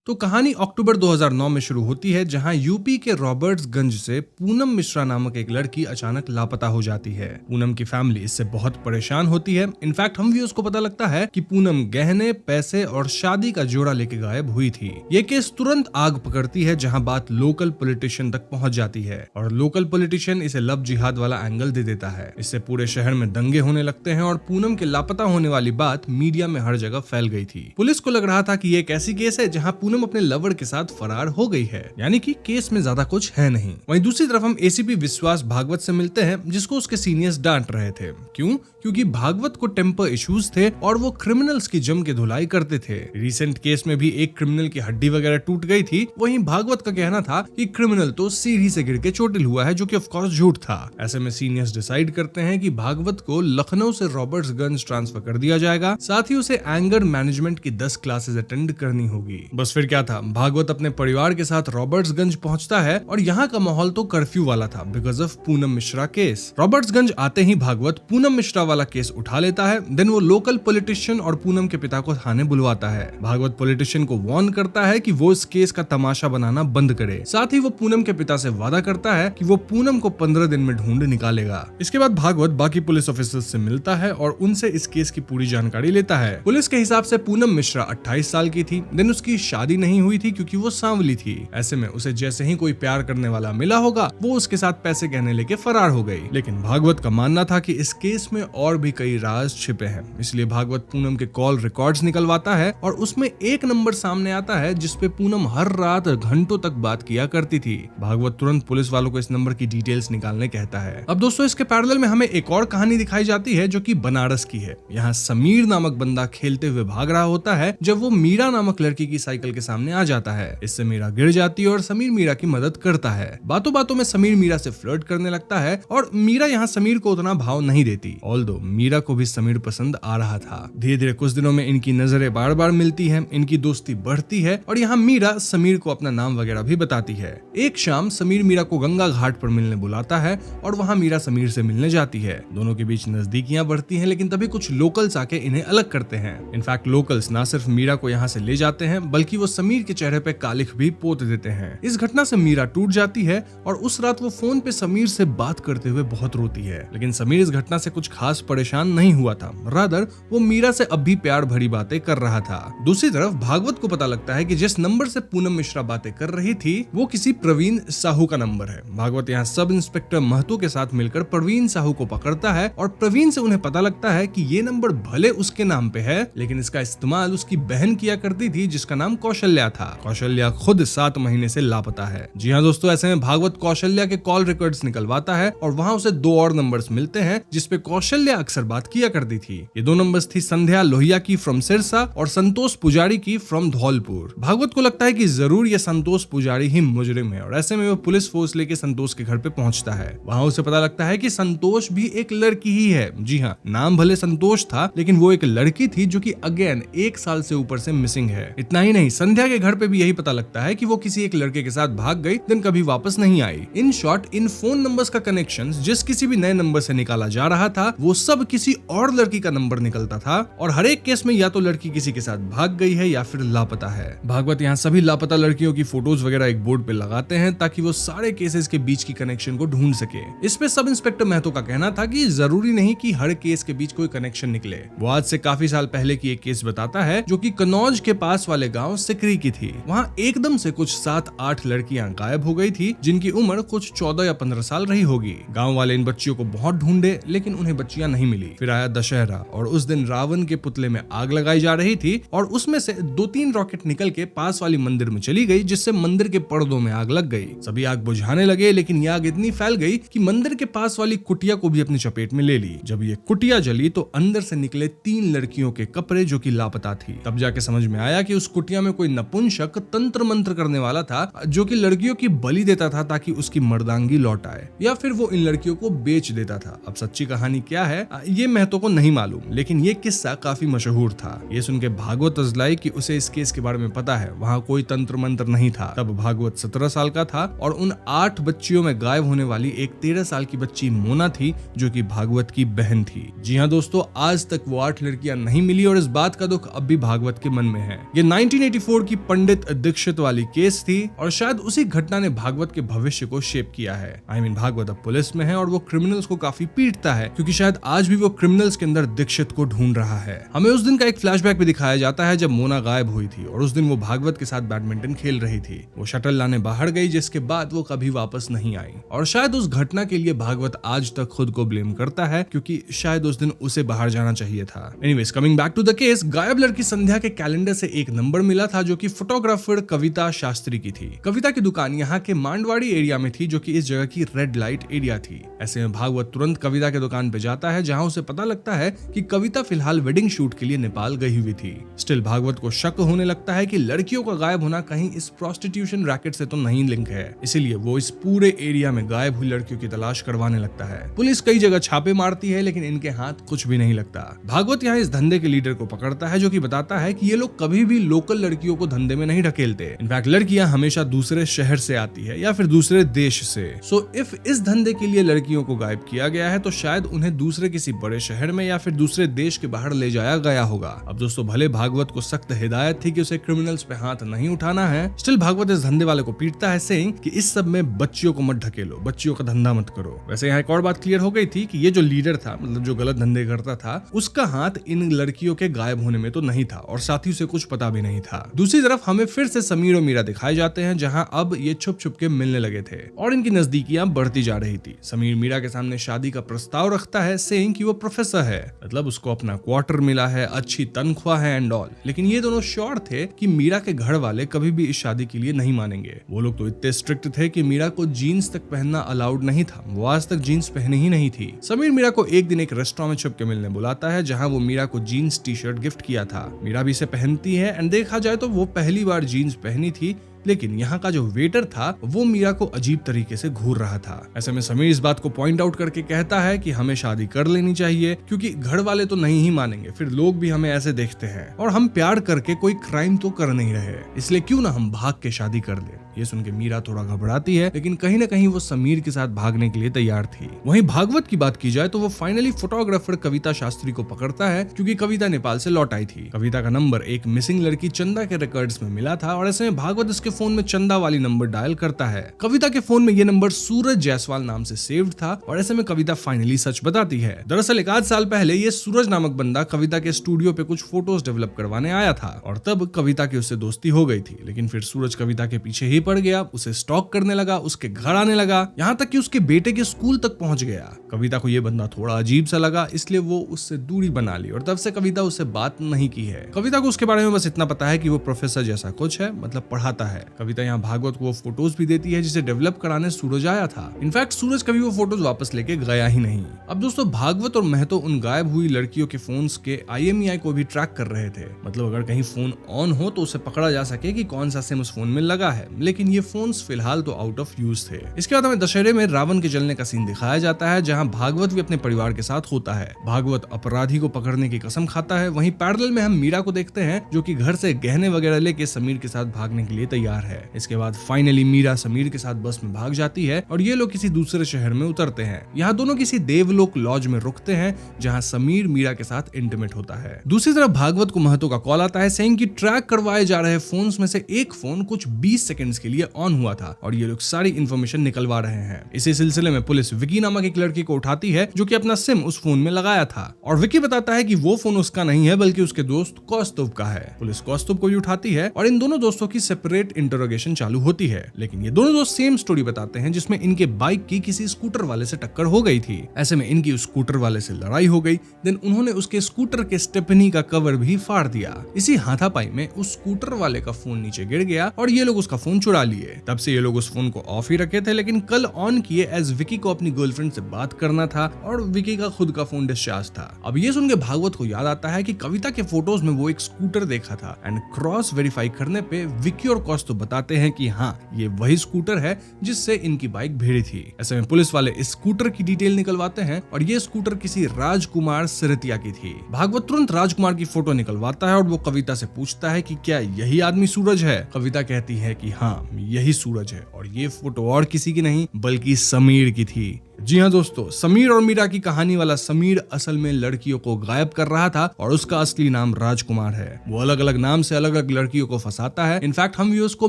तो कहानी अक्टूबर 2009 में शुरू होती है, जहां यूपी के रॉबर्ट्सगंज से पूनम मिश्रा नामक एक लड़की अचानक लापता हो जाती है। पूनम की फैमिली इससे बहुत परेशान होती है। इनफैक्ट हम व्यूअर्स को पता लगता है कि पूनम गहने, पैसे और शादी का जोड़ा लेके गायब हुई थी। ये केस तुरंत आग पकड़ती है, जहां बात लोकल पॉलिटिशियन तक पहुंच जाती है और लोकल पॉलिटिशियन इसे लव जिहाद वाला एंगल दे देता है। इससे पूरे शहर में दंगे होने लगते हैं और पूनम के लापता होने वाली बात मीडिया में हर जगह फैल गई थी। पुलिस को लग रहा था कि ये एक ऐसी केस है जहां पूनम अपने लवर के साथ फरार हो गई है, यानी कि केस में ज्यादा कुछ है नहीं। वहीं दूसरी तरफ हम एसीपी विश्वास भागवत से मिलते हैं, जिसको उसके सीनियर्स डांट रहे थे। क्यों? क्योंकि भागवत को टेम्पर इश्यूज थे और वो क्रिमिनल्स की जम के धुलाई करते थे। रिसेंट केस में भी एक क्रिमिनल की हड्डी वगैरह टूट गई थी। वहीं भागवत का कहना था कि क्रिमिनल तो सीढ़ी से गिर के चोटिल हुआ है, जो कि ऑफ कोर्स झूठ था। ऐसे में सीनियर्स डिसाइड करते हैं कि भागवत को लखनऊ से रॉबर्ट्सगंज ट्रांसफर कर दिया जाएगा, साथ ही उसे एंगर मैनेजमेंट की 10 क्लासेस अटेंड करनी होगी। बस फिर क्या था, भागवत अपने परिवार के साथ रॉबर्ट्सगंज पहुंचता है और यहाँ का माहौल तो कर्फ्यू वाला था because of Poonam Mishra case. Robertsganj आते ही भागवत पूनम मिश्रा वाला केस उठा लेता है। देन वो लोकल पॉलिटिशियन और पूनम के पिता को थाने बुलवाता है। भागवत पॉलिटिशियन को वार्न करता है कि वो इस केस का तमाशा बनाना बंद करे। साथ ही वो पूनम के पिता से वादा करता है कि वो पूनम को 15 दिन में ढूंढ निकालेगा। इसके बाद भागवत बाकी पुलिस ऑफिसर्स से मिलता है और उनसे इस केस की पूरी जानकारी लेता है। पुलिस के हिसाब से पूनम मिश्रा 28 साल की थी। देन उसकी शादी नहीं हुई थी क्योंकि वो सांवली थी। ऐसे में उसे जैसे ही कोई प्यार करने वाला मिला होगा, वो उसके साथ पैसे गहने लेके फरार हो गई। लेकिन भागवत का मानना था कि इस केस में और भी कई राज छिपे हैं, इसलिए भागवत पूनम के कॉल रिकॉर्ड्स निकलवाता है और उसमें एक नंबर सामने आता है जिसपे पूनम हर रात घंटों तक बात किया करती थी। भागवत तुरंत पुलिस वालों को इस नंबर की डिटेल्स निकालने कहता है। अब दोस्तों, इसके पैरेलल में हमें एक और कहानी दिखाई जाती है जो कि बनारस की है। यहाँ समीर नामक बंदा खेलते हुए भाग रहा होता है जब वो मीरा नामक लड़की की साइकिल के सामने आ जाता है। इससे मीरा गिर जाती है और समीर मीरा की मदद करता है। बातों बातों में समीर मीरा से फ्लर्ट करने लगता है और मीरा यहाँ समीर को उतना भाव नहीं देती, ऑल्दो मीरा को भी समीर पसंद आ रहा था। धीरे धीरे कुछ दिनों में इनकी नजरें बार बार मिलती हैं, इनकी दोस्ती बढ़ती है और यहाँ मीरा समीर को अपना नाम वगैरह भी बताती है। एक शाम समीर मीरा को गंगा घाट पर मिलने बुलाता है और वहाँ मीरा समीर से मिलने जाती है। दोनों के बीच नजदीकियां बढ़ती हैं, लेकिन तभी कुछ लोकल्स आके इन्हें अलग करते हैं। इनफैक्ट लोकल्स ना सिर्फ मीरा को यहाँ से ले जाते हैं, बल्कि वो समीर के चेहरे पे कालिख भी पोत देते हैं। इस घटना से मीरा टूट जाती है और उस रात वो फोन पे समीर से बात करते हुए बहुत रोती है। लेकिन समीर इस घटना से कुछ खास परेशान नहीं हुआ था, रादर वो मीरा से अब भी प्यार भरी बातें कर रहा था। दूसरी तरफ भागवत को पता लगता है कि जिस नंबर से पूनम मिश्रा बातें कर रही थी वो किसी प्रवीण साहू का नंबर है। भागवत यहाँ सब इंस्पेक्टर महतो के साथ मिलकर प्रवीण साहू को पकड़ता है और प्रवीण से उन्हें पता लगता है कि ये नंबर भले उसके नाम पे है, लेकिन इसका इस्तेमाल उसकी बहन किया करती थी जिसका नाम कौशिक कौशल्या था। कौशल्या खुद 7 महीने से लापता है। जी हाँ दोस्तों, ऐसे में भागवत कौशल्या के कॉल रिकॉर्ड्स निकलवाता है और वहाँ उसे 2 और नंबर्स मिलते हैं जिसपे कौशल्या अक्सर बात किया करती थी। ये 2 नंबर्स थी संध्या लोहिया की फ्रॉम सिरसा और संतोष पुजारी की फ्रॉम धौलपुर। भागवत को लगता है कि जरूर ये संतोष पुजारी ही मुजरिम है और ऐसे में वो पुलिस फोर्स लेके संतोष के घर पे पहुंचता है। वहाँ उसे पता लगता है कि संतोष भी एक लड़की ही है। जी हाँ, नाम भले संतोष था लेकिन वो एक लड़की थी जो कि अगेन 1 साल से ऊपर से मिसिंग है। इतना ही नहीं, संध्या के घर पे भी यही पता लगता है कि वो किसी एक लड़के के साथ भाग गई, दिन कभी वापस नहीं आई। इन शॉर्ट, इन फोन नंबर्स का कनेक्शन जिस किसी भी नए नंबर से निकाला जा रहा था वो सब किसी और लड़की का नंबर निकलता था और हर एक केस में या तो लड़की किसी के साथ भाग गई है या फिर लापता है। भागवत यहाँ सभी लापता लड़कियों की फोटोज वगैरह एक बोर्ड पे लगाते हैं ताकि वो सारे केसेस के बीच की कनेक्शन को ढूंढ सके। इस पे सब इंस्पेक्टर महतो का कहना था कि जरूरी नहीं कि हर केस के बीच कोई कनेक्शन निकले। वो आज से काफी साल पहले की एक केस बताता है जो कि कन्नौज के पास वाले गांव सिकरी की थी। वहाँ एकदम से कुछ 7-8 लड़कियां गायब हो गई थी जिनकी उम्र कुछ 14 या 15 साल रही होगी। गांव वाले इन बच्चियों को बहुत ढूंढे लेकिन उन्हें बच्चियां नहीं मिली। फिर आया दशहरा और उस दिन रावण के पुतले में आग लगाई जा रही थी और उसमें से 2-3 रॉकेट निकल के पास वाली मंदिर में चली गई जिससे मंदिर के पर्दों में आग लग गई। सभी आग बुझाने लगे लेकिन ये आग इतनी फैल गई कि मंदिर के पास वाली कुटिया को भी अपनी चपेट में ले ली। जब ये कुटिया जली तो अंदर से निकले 3 लड़कियों के कपड़े जो कि लापता थी। तब जाके समझ में आया कि उस कुटिया में कोई नपुंसक तंत्र मंत्र करने वाला था जो कि लड़कियों की बलि देता था ताकि उसकी मर्दांगी लौट आए, या फिर वो इन लड़कियों को बेच देता था। अब सच्ची कहानी क्या है ये महतो को नहीं मालूम, लेकिन ये किस्सा काफी मशहूर था। ये सुन के भागवत अजलाई कि उसे इस केस के बारे में पता है, वहाँ कोई तंत्र मंत्र नहीं था। तब भागवत 17 साल का था और उन 8 बच्चियों में गायब होने वाली एक 13 साल की बच्ची मोना थी जो कि भागवत की बहन थी। जी हाँ दोस्तों, आज तक वो 8 लड़कियां नहीं मिली और इस बात का दुख अब भी भागवत के मन में है। ये 1984 की पंडित दीक्षित वाली केस थी और शायद उसी घटना ने भागवत के भविष्य को शेप किया है। भागवत अब पुलिस में है और वो क्रिमिनल्स को काफी पीटता है क्योंकि शायद आज भी वो क्रिमिनल्स के अंदर दीक्षित को ढूंढ रहा है। हमें उस दिन का एक फ्लैशबैक भी दिखाया जाता है जब मोना गायब हुई थी और उस दिन वो भागवत के साथ बैडमिंटन खेल रही थी। वो शटल लाने बाहर गई जिसके बाद वो कभी वापस नहीं आई और शायद उस घटना के लिए भागवत आज तक खुद को ब्लेम करता है क्योंकि शायद उस दिन उसे बाहर जाना चाहिए था। Anyways, coming back to the case, गायब लड़की संध्या के कैलेंडर से एक नंबर मिला था जो कि फोटोग्राफर कविता शास्त्री की थी। कविता की दुकान यहाँ के मांडवाड़ी एरिया में थी जो कि इस जगह की रेड लाइट एरिया थी। ऐसे में भागवत तुरंत कविता के दुकान पे जाता है जहाँ उसे पता लगता है कि कविता फिलहाल वेडिंग शूट के लिए नेपाल गई हुई थी। स्टिल भागवत को शक होने लगता है कि लड़कियों का गायब होना कहीं इस प्रोस्टिट्यूशन रैकेट से तो नहीं लिंक है, इसीलिए वो इस पूरे एरिया में गायब हुई लड़कियों की तलाश करवाने लगता है। पुलिस कई जगह छापे मारती है लेकिन इनके हाथ कुछ भी नहीं लगता। भागवत यहाँ इस धंधे के लीडर को पकड़ता है जो कि बताता है कि ये लोग कभी भी लोकल लड़कियों को धंधे में नहीं ढकेलते। इनफैक्ट लड़कियां हमेशा दूसरे शहर से आती है या फिर दूसरे देश से। सो इफ इस धंधे के लिए लड़कियों को गायब किया गया है तो शायद उन्हें दूसरे किसी बड़े शहर में या फिर दूसरे देश के बाहर ले जाया गया होगा। अब दोस्तों, भले भागवत को सख्त हिदायत थी कि उसे क्रिमिनल्स पे हाथ नहीं उठाना है, स्टिल भागवत इस धंधे वाले को पीटता है सेइंग कि इस सब में बच्चियों को मत ढकेलो, बच्चियों का धंधा मत करो। वैसे यहाँ एक और बात क्लियर हो गई थी कि ये जो लीडर था, मतलब जो गलत धंधे करता था, उसका हाथ इन लड़कियों के गायब होने में तो नहीं था और साथ ही उसे कुछ पता भी नहीं था। दूसरी तरफ हमें फिर से समीर और मीरा दिखाए जाते हैं जहाँ अब ये छुप छुप के मिलने लगे थे और इनकी नजदीकियां बढ़ती जा रही थी। समीर मीरा के सामने शादी का प्रस्ताव रखता है सेइंग कि वो प्रोफेसर है, मतलब उसको अपना क्वार्टर मिला है, अच्छी तनख्वाह है एंड ऑल। लेकिन ये दोनों श्योर थे कि मीरा के घर वाले कभी भी इस शादी के लिए नहीं मानेंगे। वो लोग तो इतने स्ट्रिक्ट थे कि मीरा को जीन्स तक पहनना अलाउड नहीं था, वो आज तक जीन्स पहनी ही नहीं थी। समीर मीरा को एक दिन एक रेस्टोरेंट में छुप के मिलने बुलाता है जहाँ वो मीरा को जीन्स टी शर्ट गिफ्ट किया था। मीरा भी इसे पहनती है एंड देखा जाए तो वो पहली बार जीन्स पहनी थी, लेकिन यहाँ का जो वेटर था वो मीरा को अजीब तरीके से घूर रहा था। ऐसे में समीर इस बात को पॉइंट आउट करके कहता है कि हमें शादी कर लेनी चाहिए क्योंकि घर वाले तो नहीं ही मानेंगे, फिर लोग भी हमें ऐसे देखते हैं और हम प्यार करके कोई क्राइम तो कर नहीं रहे, इसलिए क्यों ना हम भाग के शादी कर ले। ये सुन के मीरा थोड़ा घबराती है लेकिन कहीं ना कहीं वो समीर के साथ भागने के लिए तैयार थी। वहीं भागवत की बात की जाए तो वो फाइनली फोटोग्राफर कविता शास्त्री को पकड़ता है क्योंकि कविता नेपाल से लौट आई थी। कविता का नंबर एक मिसिंग लड़की चंदा के रिकॉर्ड्स में मिला था और ऐसे में भागवत इसके फोन में चंदा वाली नंबर डायल करता है। कविता के फोन में ये नंबर सूरज जायसवाल नाम से सेव्ड था और ऐसे में कविता फाइनली सच बताती है। दरअसल एक आध साल पहले ये सूरज नामक बंदा कविता के स्टूडियो पे कुछ फोटोज डेवलप करवाने आया था और तब कविता की उससे दोस्ती हो गई थी, लेकिन फिर सूरज कविता के पीछे ही पड़ गया, उसे स्टॉक करने लगा, उसके घर आने लगा, यहाँ तक कि उसके बेटे के स्कूल तक पहुंच गया। कविता को ये बंदा थोड़ा अजीब सा लगा, इसलिए वो उससे दूरी बना ली और तब से कविता उससे बात नहीं की है। कविता को उसके बारे में बस इतना पता है कि वो प्रोफेसर जैसा कुछ है, मतलब पढ़ाता है। कविता यहाँ भागवत को वो फोटोज भी देती है जिसे डेवलप कराने सूरज आया था। इनफैक्ट सूरज कभी वो फोटोज वापस लेके गया ही नहीं। अब दोस्तों भागवत और महतो उन गायब हुई लड़कियों के फोन्स के IMEI को भी ट्रैक कर रहे थे, मतलब अगर कहीं फोन ऑन हो तो उसे पकड़ा जा सके कि कौन सा सिम उस फोन में लगा है, लेकिन ये फोन्स फिलहाल तो आउट ऑफ यूज थे। इसके बाद हमें दशहरे में रावण के जलने का सीन दिखाया जाता है, जहाँ भागवत भी अपने परिवार के साथ होता है। भागवत अपराधी को पकड़ने की कसम खाता है। वहीं पैरेलल में हम मीरा को देखते हैं जो कि घर से गहने वगैरह लेके समीर के साथ भागने के लिए तैयार है। इसके बाद फाइनली मीरा समीर के साथ बस में भाग जाती है और ये लोग किसी दूसरे शहर में उतरते हैं। यहाँ दोनों किसी देवलोक लॉज में रुकते हैं जहाँ समीर मीरा के साथ इंटीमेट होता है। दूसरी तरफ भागवत को महतो का कॉल आता है सेइंग कि ट्रैक करवाए जा रहे फोन्स में से एक फोन कुछ 20 सेकंड्स के लिए ऑन हुआ था और ये लोग सारी इंफॉर्मेशन निकलवा रहे हैं। इसी सिलसिले में पुलिस विकी नामक एक लड़की को उठाती है जो कि अपना सिम उस फोन में लगाया था और विकी बताता है कि वो फोन उसका नहीं है बल्कि उसके दोस्त कौस्तुभ का है। पुलिस कौस्तुभ को भी उठाती है और इन दोनों दोस्तों की सेपरेट इंटरोगेशन चालू होती है, लेकिन ये दोनों दोस्त सेम स्टोरी बताते हैं जिसमें इनके बाइक की किसी स्कूटर वाले से टक्कर हो गई थी। ऐसे में इनकी उस स्कूटर वाले से लड़ाई हो गई। देन उन्होंने उसके स्कूटर के स्टेपनी का कवर भी फाड़ दिया। इसी हाथापाई में उस स्कूटर वाले का फोन नीचे गिर गया और ये लोग उसका फोन चुरा लिए। तब से ये लोग उस फोन को ऑफ ही रखे थे, लेकिन कल ऑन किए एज विकी को अपनी गर्लफ्रेंड से बात करना था और विकी का खुद का फोन डिस्चार्ज था। अब ये सुन के भागवत को याद आता है कि कविता के फोटोज में वो एक स्कूटर देखा था एंड क्रॉस वेरीफाई करने पे विकी और कौस्तुभ बताते हैं कि हाँ ये वही स्कूटर है जिससे इनकी बाइक भिड़ी थी। ऐसे में पुलिस वाले इस स्कूटर की डिटेल निकलवाते हैं और ये स्कूटर किसी राजकुमार सिरतिया की थी। भागवत तुरंत राजकुमार की फोटो निकलवाता है और वो कविता से पूछता है कि क्या यही आदमी सूरज है। कविता कहती है कि हाँ यही सूरज है और ये फोटो और किसी की नहीं बल्कि समीर की थी। जी हाँ दोस्तों, समीर और मीरा की कहानी वाला समीर असल में लड़कियों को गायब कर रहा था और उसका असली नाम राजकुमार है। वो अलग अलग नाम से अलग अलग लड़कियों को फंसाता है। इनफैक्ट हम व्यूअर्स को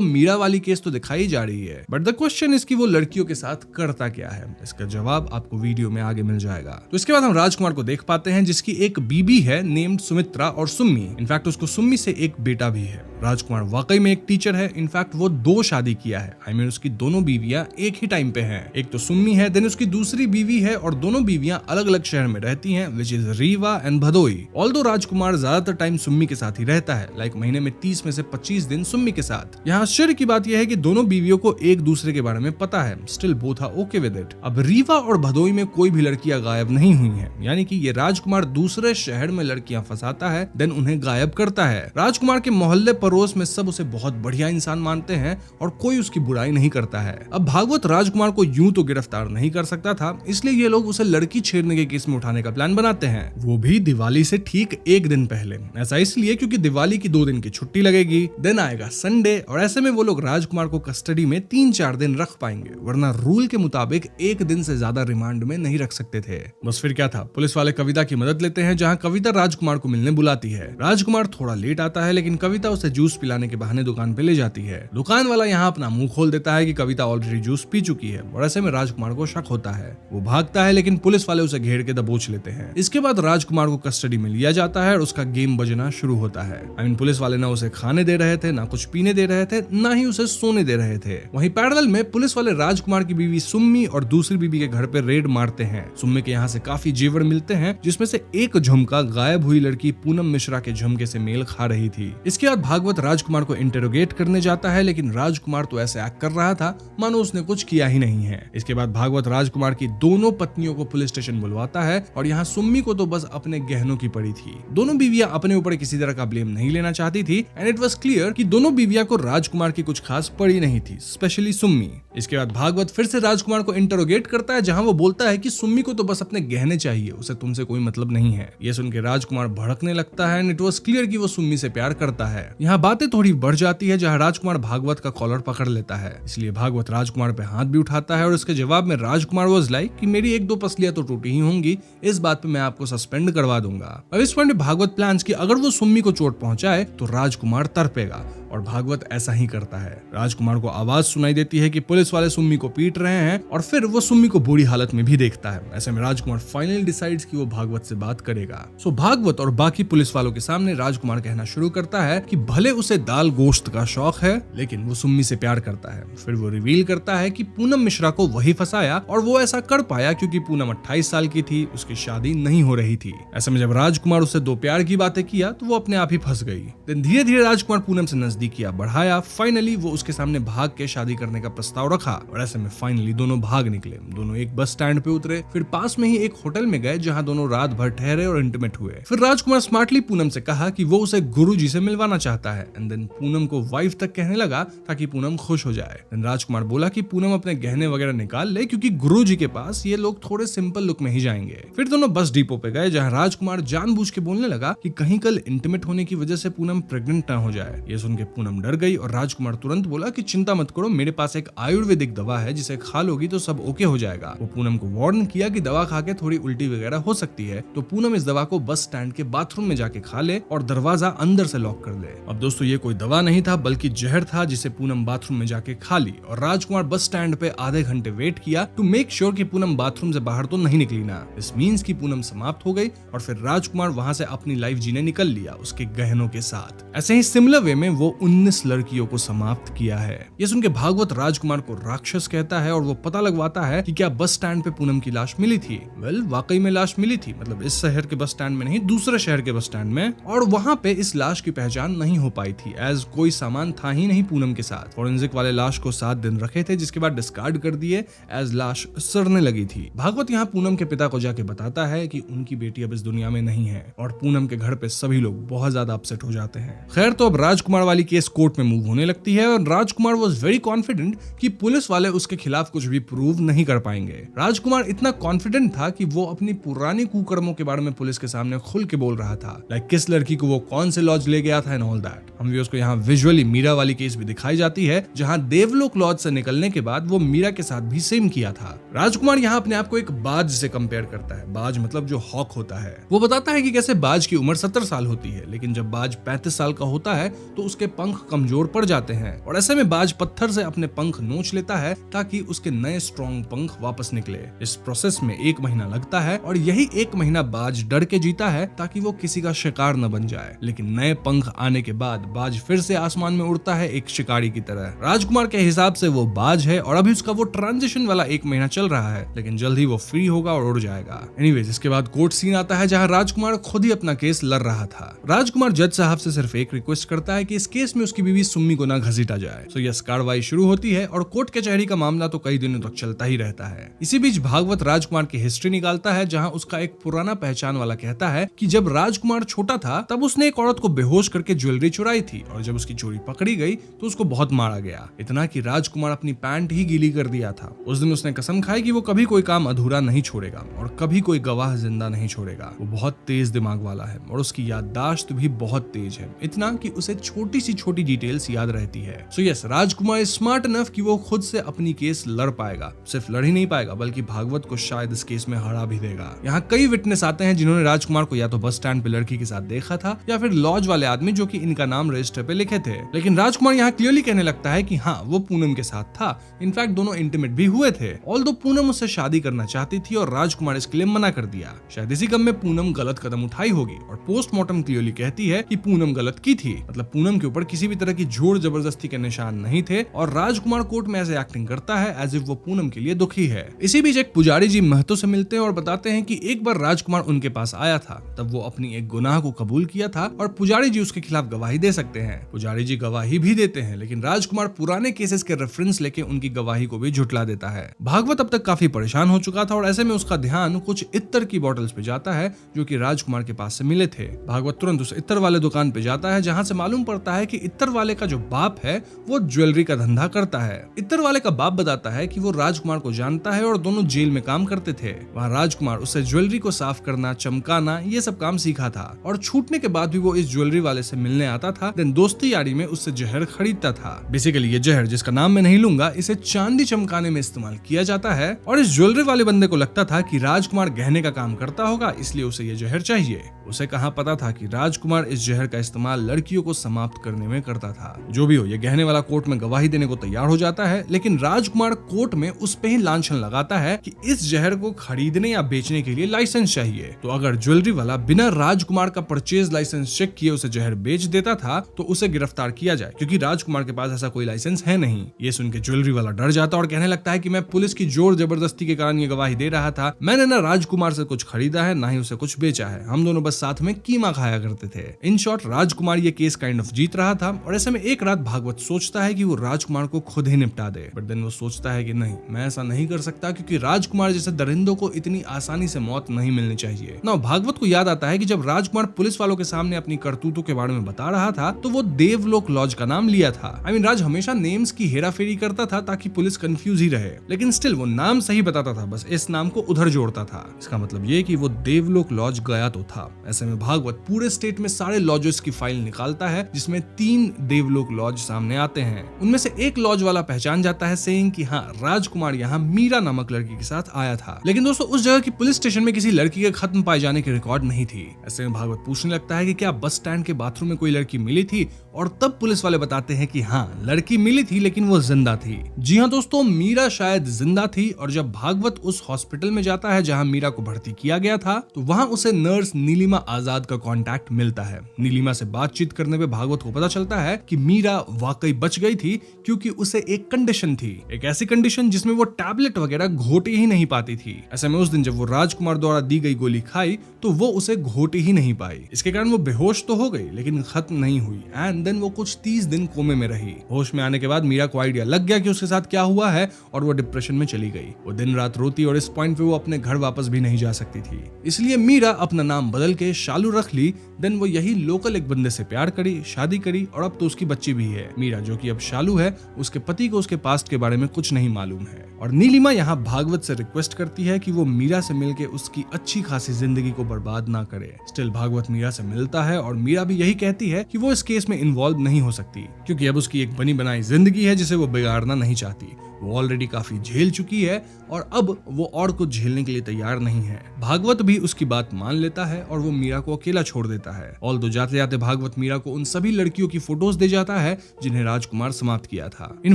मीरा वाली केस तो दिखाई जा रही है, बट द क्वेश्चन इज कि वो लड़कियों के साथ करता क्या है। इसका जवाब आपको वीडियो में आगे मिल जाएगा। तो इसके बाद हम राजकुमार को देख पाते हैं जिसकी एक बीबी है नेम्ड सुमित्रा और सुम्मी। इनफैक्ट उसको सुम्मी से एक बेटा भी है। राजकुमार वाकई में एक टीचर है। इनफैक्ट वो 2 शादी किया है। I mean, उसकी दोनों बीवियां एक ही टाइम पे हैं। एक तो सुम्मी है, देन उसकी दूसरी बीवी है और दोनों बीवियां अलग अलग शहर में रहती हैं, which is Rewa and Bhadohi. Although Rajkumar ज्यादातर टाइम सुम्मी के साथ ही रहता है, लाइक महीने में 30 में से 25 दिन सुम्मी के साथ। यहाँ आश्चर्य की बात यह है कि दोनों बीवियों को एक दूसरे के बारे में पता है। Still both are okay with it. अब रीवा और भदोई में कोई भी लड़कियां गायब नहीं हुई है, यानी कि ये राजकुमार दूसरे शहर में लड़कियां फंसाता है देन उन्हें गायब करता है। राजकुमार के मोहल्ले पड़ोस में सब उसे बहुत बढ़िया इंसान मानते हैं और कोई उसकी बुराई नहीं करता है। अब भागवत राजकुमार को यूं तो गिरफ्तार नहीं कर सकता था, इसलिए ये लोग उसे लड़की छेड़ने के केस में उठाने का प्लान बनाते हैं, वो भी दिवाली से ठीक 1 दिन पहले। ऐसा इसलिए क्योंकि दिवाली की 2 दिन की छुट्टी लगेगी, देन आएगा संडे और ऐसे में वो लोग राजकुमार को कस्टडी में 3-4 दिन रख पाएंगे, वरना रूल के मुताबिक 1 दिन से ज्यादा रिमांड में नहीं रख सकते थे। बस फिर क्या था, पुलिस वाले कविता की मदद लेते हैं, जहाँ कविता राजकुमार को मिलने बुलाती है। राजकुमार थोड़ा लेट आता है, लेकिन कविता उसे जूस पिलाने के बहाने दुकान पे ले जाती है। दुकान वाला यहाँ अपना मुंह खोल देता है कि कविता ऑलरेडी जूस पी चुकी है और ऐसे में राजकुमार को शक होता है। वो भागता है, लेकिन पुलिस वाले उसे घेर के दबोच लेते हैं। इसके बाद राजकुमार को कस्टडी में लिया जाता है और उसका गेम बजना शुरू होता है। पुलिस वाले ना उसे खाने दे रहे थे, ना कुछ पीने दे रहे थे, ना ही उसे सोने दे रहे थे। वहीं पैरेलल में पुलिस वाले राजकुमार की बीवी सुम्मी और दूसरी बीवी के घर पे रेड मारते हैं। सुम्मी के यहाँ से काफी जेवर मिलते हैं, जिसमें से एक झुमका गायब हुई लड़की पूनम मिश्रा के झुमके से मेल खा रही थी। इसके बाद भागवत राजकुमार को इंटेरोगेट करने जाता है, लेकिन राजकुमार तो ऐसे एक्ट कर रहा था मानो उसने कुछ किया ही नहीं है। इसके बाद भागवत राजकुमार की दोनों पत्नियों को पुलिस स्टेशन बुलवाता है और यहाँ सुम्मी को तो बस अपने गहनों की पड़ी थी। दोनों बीवियां अपने ऊपर किसी तरह का ब्लेम नहीं लेना चाहती थी एंड इट वाज क्लियर कि दोनों बीवियां को राजकुमार की कुछ खास पड़ी नहीं थी, स्पेशली सुम्मी। इसके बाद भागवत फिर से राजकुमार को इंटरोगेट करता है, जहां वो बोलता है कि सुम्मी को तो बस अपने गहने चाहिए, उसे तुमसे कोई मतलब नहीं है। ये सुन के राजकुमार भड़कने लगता है एंड इट वाज क्लियर कि वो सुम्मी से प्यार करता है। यहाँ बातें थोड़ी बढ़ जाती है, जहाँ राजकुमार भागवत का कॉलर पकड़ लेता है, इसलिए भागवत राजकुमार पे हाथ भी उठाता है और इसके जवाब में राजकुमार वाज लाइक कि मेरी 1-2 पसलियां तो टूटी ही होंगी, इस बात पे मैं आपको सस्पेंड करवा दूंगा। अब इस पॉइंट भागवत प्लान्स कि अगर वो सुम्मी को चोट पहुंचाए तो राजकुमार तड़पेगा और भागवत ऐसा ही करता है। राजकुमार को आवाज सुनाई देती है कि पुलिस वाले सुम्मी को पीट रहे हैं और फिर वो सुम्मी को बुरी हालत में भी देखता है। ऐसे में राजकुमार फाइनली डिसाइड्स कि वो भागवत से बात करेगा। सो भागवत और बाकी पुलिस वालों के सामने राजकुमार कहना शुरू करता है कि भले उसे दाल गोश्त का शौक है लेकिन वो सुम्मी से प्यार करता है। फिर वो रिवील करता है कि पूनम मिश्रा को वही फंसाया और वो ऐसा कर पाया क्योंकि पूनम 28 साल की थी, उसकी शादी नहीं हो रही थी। ऐसे में जब राजकुमार उससे दो प्यार की बातें किया तो वो अपने आप ही फंस गई। देन धीरे धीरे राजकुमार पूनम से नजदीकियां बढ़ाया। फाइनली वो उसके सामने भाग के शादी करने का प्रस्ताव रखा और ऐसे में फाइनली दोनों भाग निकले। दोनों एक बस स्टैंड पे उतरे, फिर पास में ही एक होटल में गए जहां दोनों रात भर ठहरे और इंटीमेट हुए। फिर राजकुमार स्मार्टली पूनम से कहा कि वो उसे गुरुजी से मिलवाना चाहता है एंड देन पूनम को वाइफ तक कहने लगा ताकि पूनम खुश हो जाए। देन राजकुमार बोला कि पूनम अपने गहने वगैरह निकाल ले क्योंकि गुरुजी के पास ये लोग थोड़े सिंपल लुक में ही जाएंगे। फिर दोनों बस डिपो पे गए जहां राजकुमार जानबूझ के बोलने लगा कि कहीं कल इंटीमेट होने की वजह से पूनम प्रेग्नेंट ना हो जाए। ये सुन के पूनम डर गई और राजकुमार तुरंत बोला कि चिंता मत करो, मेरे पास एक आयुर्वेदिक दवा है जिसे खा लोगी तो सब ओके हो जाएगा। वो पूनम को वार्न किया कि दवा खा के थोड़ी उल्टी वगैरह हो सकती है, तो पूनम इस दवा को बस स्टैंड के बाथरूम में जाके खा ले और दरवाजा अंदर से लॉक कर ले। अब दोस्तों ये कोई दवा नहीं था बल्कि जहर था जिसे पूनम बाथरूम में जाके खा ली और राजकुमार बस स्टैंड पे आधे घंटे वेट किया टू मेक श्योर कि पूनम बाथरूम से बाहर तो नहीं निकली ना। इस मीन्स की पूनम समाप्त हो गई और फिर राजकुमार वहां से अपनी लाइफ जीने निकल लिया उसके गहनों के साथ। ऐसे ही सिमिलर वे में वो 19 लड़कियों को समाप्त किया है। ये सुन के भागवत राजकुमार को राक्षस कहता है और वो पता लगवाता है कि क्या बस स्टैंड पे पूनम की लाश मिली थी। वेल वाकई में लाश मिली थी, मतलब इस शहर के बस स्टैंड में नहीं, दूसरे शहर के बस स्टैंड में, और वहां पे इस लाश की पहचान नहीं हो पाई थी एज कोई सामान था ही नहीं पूनम के साथ। फॉरेंसिक वाले लाश को 7 दिन रखे थे जिसके बाद डिस्कार्ड कर दिए एज लाश सड़ने लगी थी। भागवत यहाँ पूनम के पिता को जाके बताता है कि उनकी बेटी अब इस दुनिया में नहीं है और पूनम के घर पे सभी लोग बहुत ज्यादा अपसेट हो जाते हैं। खैर तो अब राजकुमार वाली केस कोर्ट में मूव होने लगती है और राजकुमार वाज वेरी कॉन्फिडेंट कि पुलिस वाले उसके खिलाफ कुछ भी प्रूव नहीं कर पाएंगे। राजकुमार इतना कॉन्फिडेंट था कि वो अपनी पुरानी कुकर्मों के बारे में पुलिस के सामने खुल के बोल रहा था, लाइक किस लड़की को वो कौन से लॉज ले गया था एंड ऑल दैट। हम भी उसको यहाँ विजुअली मीरा वाली केस भी दिखाई जाती है जहाँ देवलोक लॉज से निकलने के बाद वो मीरा के साथ भी सेम किया था। राजकुमार यहाँ अपने आप को एक बाज से कंपेयर करता है। बाज मतलब जो हॉक होता है। वो बताता है कि कैसे बाज की उम्र 70 साल होती है लेकिन जब बाज 35 साल का होता है तो उसके पंख कमजोर पड़ जाते हैं और ऐसे में बाज पत्थर से अपने पंख नोच लेता है ताकि उसके नए स्ट्रॉन्ग पंख वापस निकले। इस प्रोसेस में 1 महीना लगता है और यही 1 महीना बाज डर के जीता है ताकि वो किसी का शिकार न बन जाए। लेकिन नए पंख आने के बाद बाज फिर से आसमान में उड़ता है एक शिकारी की तरह। राजकुमार के हिसाब से वो बाज है और अभी उसका वो ट्रांजिशन वाला 1 महीना चल रहा है लेकिन जल्द ही वो फ्री होगा और उड़ जाएगा। एनीवेज इसके बाद कोर्ट सीन आता है जहाँ राजकुमार खुद ही अपना केस लड़ रहा था। राजकुमार जज साहब से सिर्फ एक रिक्वेस्ट करता है कि इस केस में उसकी बीवी सुम्मी को ना घसीटा जाए। सो यस कार्रवाई शुरू होती है और कोर्ट कचहरी का मामला तो कई दिनों तक चलता ही रहता है। इसी बीच भागवत राजकुमार की हिस्ट्री निकालता है जहां उसका एक पुराना पहचान वाला कहता है कि जब राजकुमार छोटा था तब उसने एक औरत को बेहोश करके ज्वेलरी चुराई थी और जब उसकी चोरी पकड़ी गई तो उसको बहुत मारा गया, इतना कि राजकुमार अपनी पैंट ही गीली कर दिया था। उस दिन उसने कसम खाई कि वो कभी कोई काम अधूरा नहीं छोड़ेगा और कभी कोई गवाह जिंदा नहीं छोड़ेगा। वो बहुत तेज दिमाग वाला है और उसकी याददाश्त भी बहुत तेज है, इतना कि उसे छोटी सी छोटी डिटेल्स याद रहती है। So yes Rajkumar is smart enough कि वो खुद से अपनी केस लड़ पाएगा। सिर्फ लड़ ही नहीं पाएगा बल्कि भागवत को शायद इस केस में हरा भी देगा। यहाँ कई विटनेस आते हैं जिन्होंने राजकुमार को या तो बस स्टैंड पे लड़की के साथ देखा था या फिर लॉज वाले आदमी जो कि इनका नाम रजिस्टर पे लिखे थे। लेकिन राजकुमार यहाँ क्लियरली कहने लगता है कि हाँ वो पूनम के साथ था, इनफैक्ट दोनों इंटीमेट भी हुए थे। ऑल्दो पूनम उससे शादी करना चाहती थी और राजकुमार इसके लिए मना कर दिया। शायद इसी गम में पूनम गलत कदम उठाई होगी और पोस्टमार्टम क्लियरली कहती है कि पूनम गलत की थी, मतलब पूनम के ऊपर किसी भी तरह की जोर जबरदस्ती के निशान नहीं थे और राजकुमार कोर्ट में ऐसे एक्टिंग करता है एज इफ वो पूनम के लिए दुखी है। इसी बीच एक पुजारी जी महतो से मिलते हैं और बताते हैं कि एक बार राजकुमार उनके पास आया था, तब वो अपनी एक गुनाह को कबूल किया था और पुजारी जी उसके खिलाफ गवाही दे सकते हैं। पुजारी जी गवाही भी देते हैं लेकिन राजकुमार पुराने केसेस के रेफरेंस लेके उनकी गवाही को भी झुटला देता है। भागवत अब तक काफी परेशान हो चुका था और ऐसे में उसका ध्यान कुछ इत्तर की बोतल्स पे जाता है जो कि राजकुमार के पास से मिले थे। भागवत तुरंत उस इत्तर वाले दुकान पे जाता है जहां से मालूम पड़ता है कि इत्तर वाले का जो बाप है वो ज्वेलरी का धंधा करता है। इत्तर वाले का बाप बताता है कि वो राजकुमार को जानता है और दोनों जेल में काम करते थे। वहाँ राजकुमार उससे ज्वेलरी को साफ करना, चमकाना, ये सब काम सीखा था और छूटने के बाद भी वो इस ज्वेलरी वाले से मिलने आता था, देन दोस्ती यारी में उससे जहर खरीदता था। बेसिकली ये जहर जिसका नाम मैं नहीं लूंगा, इसे चांदी चमकाने में इस्तेमाल किया जाता है और इस ज्वेलरी वाले बंदे को लगता था कि राजकुमार गहने का काम करता होगा इसलिए उसे ये जहर चाहिए। उसे कहाँ पता था कि राजकुमार इस जहर का इस्तेमाल लड़कियों को समाप्त करने करने में करता था। जो भी हो, ये गहने वाला कोर्ट में गवाही देने को तैयार हो जाता है, लेकिन राजकुमार कोर्ट में उस पे ही लांछन लगाता है कि इस जहर को खरीदने या बेचने के लिए लाइसेंस चाहिए। तो अगर ज्वेलरी वाला बिना राजकुमार का परचेज लाइसेंस चेक किए उसे जहर बेच देता था तो उसे गिरफ्तार किया जाए, क्योंकि राजकुमार के पास ऐसा कोई लाइसेंस है नहीं। ये सुन के ज्वेलरी वाला डर जाता और कहने लगता है कि मैं पुलिस की जोर जबरदस्ती के कारण ये गवाही दे रहा था, मैंने ना राजकुमार से कुछ खरीदा है ना ही उसे कुछ बेचा है, हम दोनों बस साथ में कीमा खाया करते थे। इन शॉर्ट, राजकुमार ये केस काइंड ऑफ जीत रहा था और ऐसे में एक रात भागवत सोचता है कि वो राजकुमार को खुद ही निपटा दे। बट देन वो सोचता है कि नहीं, मैं ऐसा नहीं कर सकता, क्योंकि राजकुमार जैसे दरिंदों को इतनी आसानी से मौत नहीं मिलनी चाहिए ना। भागवत को याद आता है कि जब राजकुमार पुलिस वालों के सामने अपनी करतूतों के बारे में बता रहा था तो वो देवलोक लॉज का नाम लिया था। राज हमेशा नेम्स की हेराफेरी करता था ताकि पुलिस कंफ्यूज ही रहे, लेकिन स्टिल वो नाम सही बताता था, बस इस नाम को उधर जोड़ता था। इसका मतलब ये कि वो देवलोक लॉज गया तो था। ऐसे में भागवत पूरे स्टेट में सारे लॉजेस की फाइल निकालता है, जिसमें 3 देवलोक लॉज सामने आते हैं। उनमें से एक लॉज वाला पहचान जाता है, सेइंग कि हाँ, राजकुमार यहाँ मीरा नामक लड़की के साथ आया था। लेकिन दोस्तों, उस जगह की पुलिस स्टेशन में किसी लड़की के खत्म पाए जाने की रिकॉर्ड नहीं थी। ऐसे में भागवत पूछने लगता है कि क्या बस स्टैंड के बाथरूम में कोई लड़की मिली थी, और तब पुलिस वाले बताते हैं कि हाँ, लड़की मिली थी लेकिन वो जिंदा थी। जी हाँ दोस्तों, मीरा शायद जिंदा थी, और जब भागवत उस हॉस्पिटल में जाता है जहाँ मीरा को भर्ती किया गया था, तो वहाँ उसे नर्स नीलिमा आजाद का कांटेक्ट मिलता है। नीलिमा से बातचीत करने पे भागवत को पता चलता है कि मीरा वाकई बच गई थी, क्योंकि उसे एक कंडीशन थी, एक ऐसी कंडीशन जिसमें वो टैबलेट वगैरह घोटे ही नहीं पाती थी। ऐसे में उस दिन जब वो राजकुमार द्वारा दी गई गोली खाई तो वो उसे घोटे ही नहीं पाई। इसके कारण वो बेहोश तो हो गई लेकिन खत्म नहीं हुई, एंड देन वो कुछ 30 दिन कोमे में रही। होश में आने के बाद मीरा को आइडिया लग गया कि उसके साथ क्या हुआ है, और वो डिप्रेशन में चली गई। वो दिन रात रोती और इस पॉइंट पे वो अपने घर वापस भी नहीं जा सकती थी। इसलिए मीरा अपना नाम बदल के शालू रख ली। देन वो यही लोकल एक बंदे से प्यार करी, शादी करी, और अब तो उसकी बच्ची भी है। मीरा, जो कि अब शालू है, उसके पति को उसके पास्ट के बारे में कुछ नहीं मालूम है। और नीलिमा यहाँ भागवत से रिक्वेस्ट करती है कि वो मीरा से मिलके उसकी अच्छी खासी जिंदगी को बर्बाद ना करे। स्टिल भागवत मीरा से मिलता है और मीरा भी यही कहती है कि वो इस केस में इन्वॉल्व नहीं हो सकती, क्योंकि अब उसकी एक बनी बनाई जिंदगी है जिसे वो बिगाड़ना नहीं चाहती। वो ऑलरेडी काफी झेल चुकी है और अब वो और कुछ झेलने के लिए तैयार नहीं है। भागवत भी उसकी बात मान लेता है और वो मीरा को अकेला छोड़ देता है। ऑल्दो जाते जाते भागवत मीरा को उन सभी लड़कियों की फोटोज दे जाता है जिन्हें राजकुमार समाप्त किया था। इन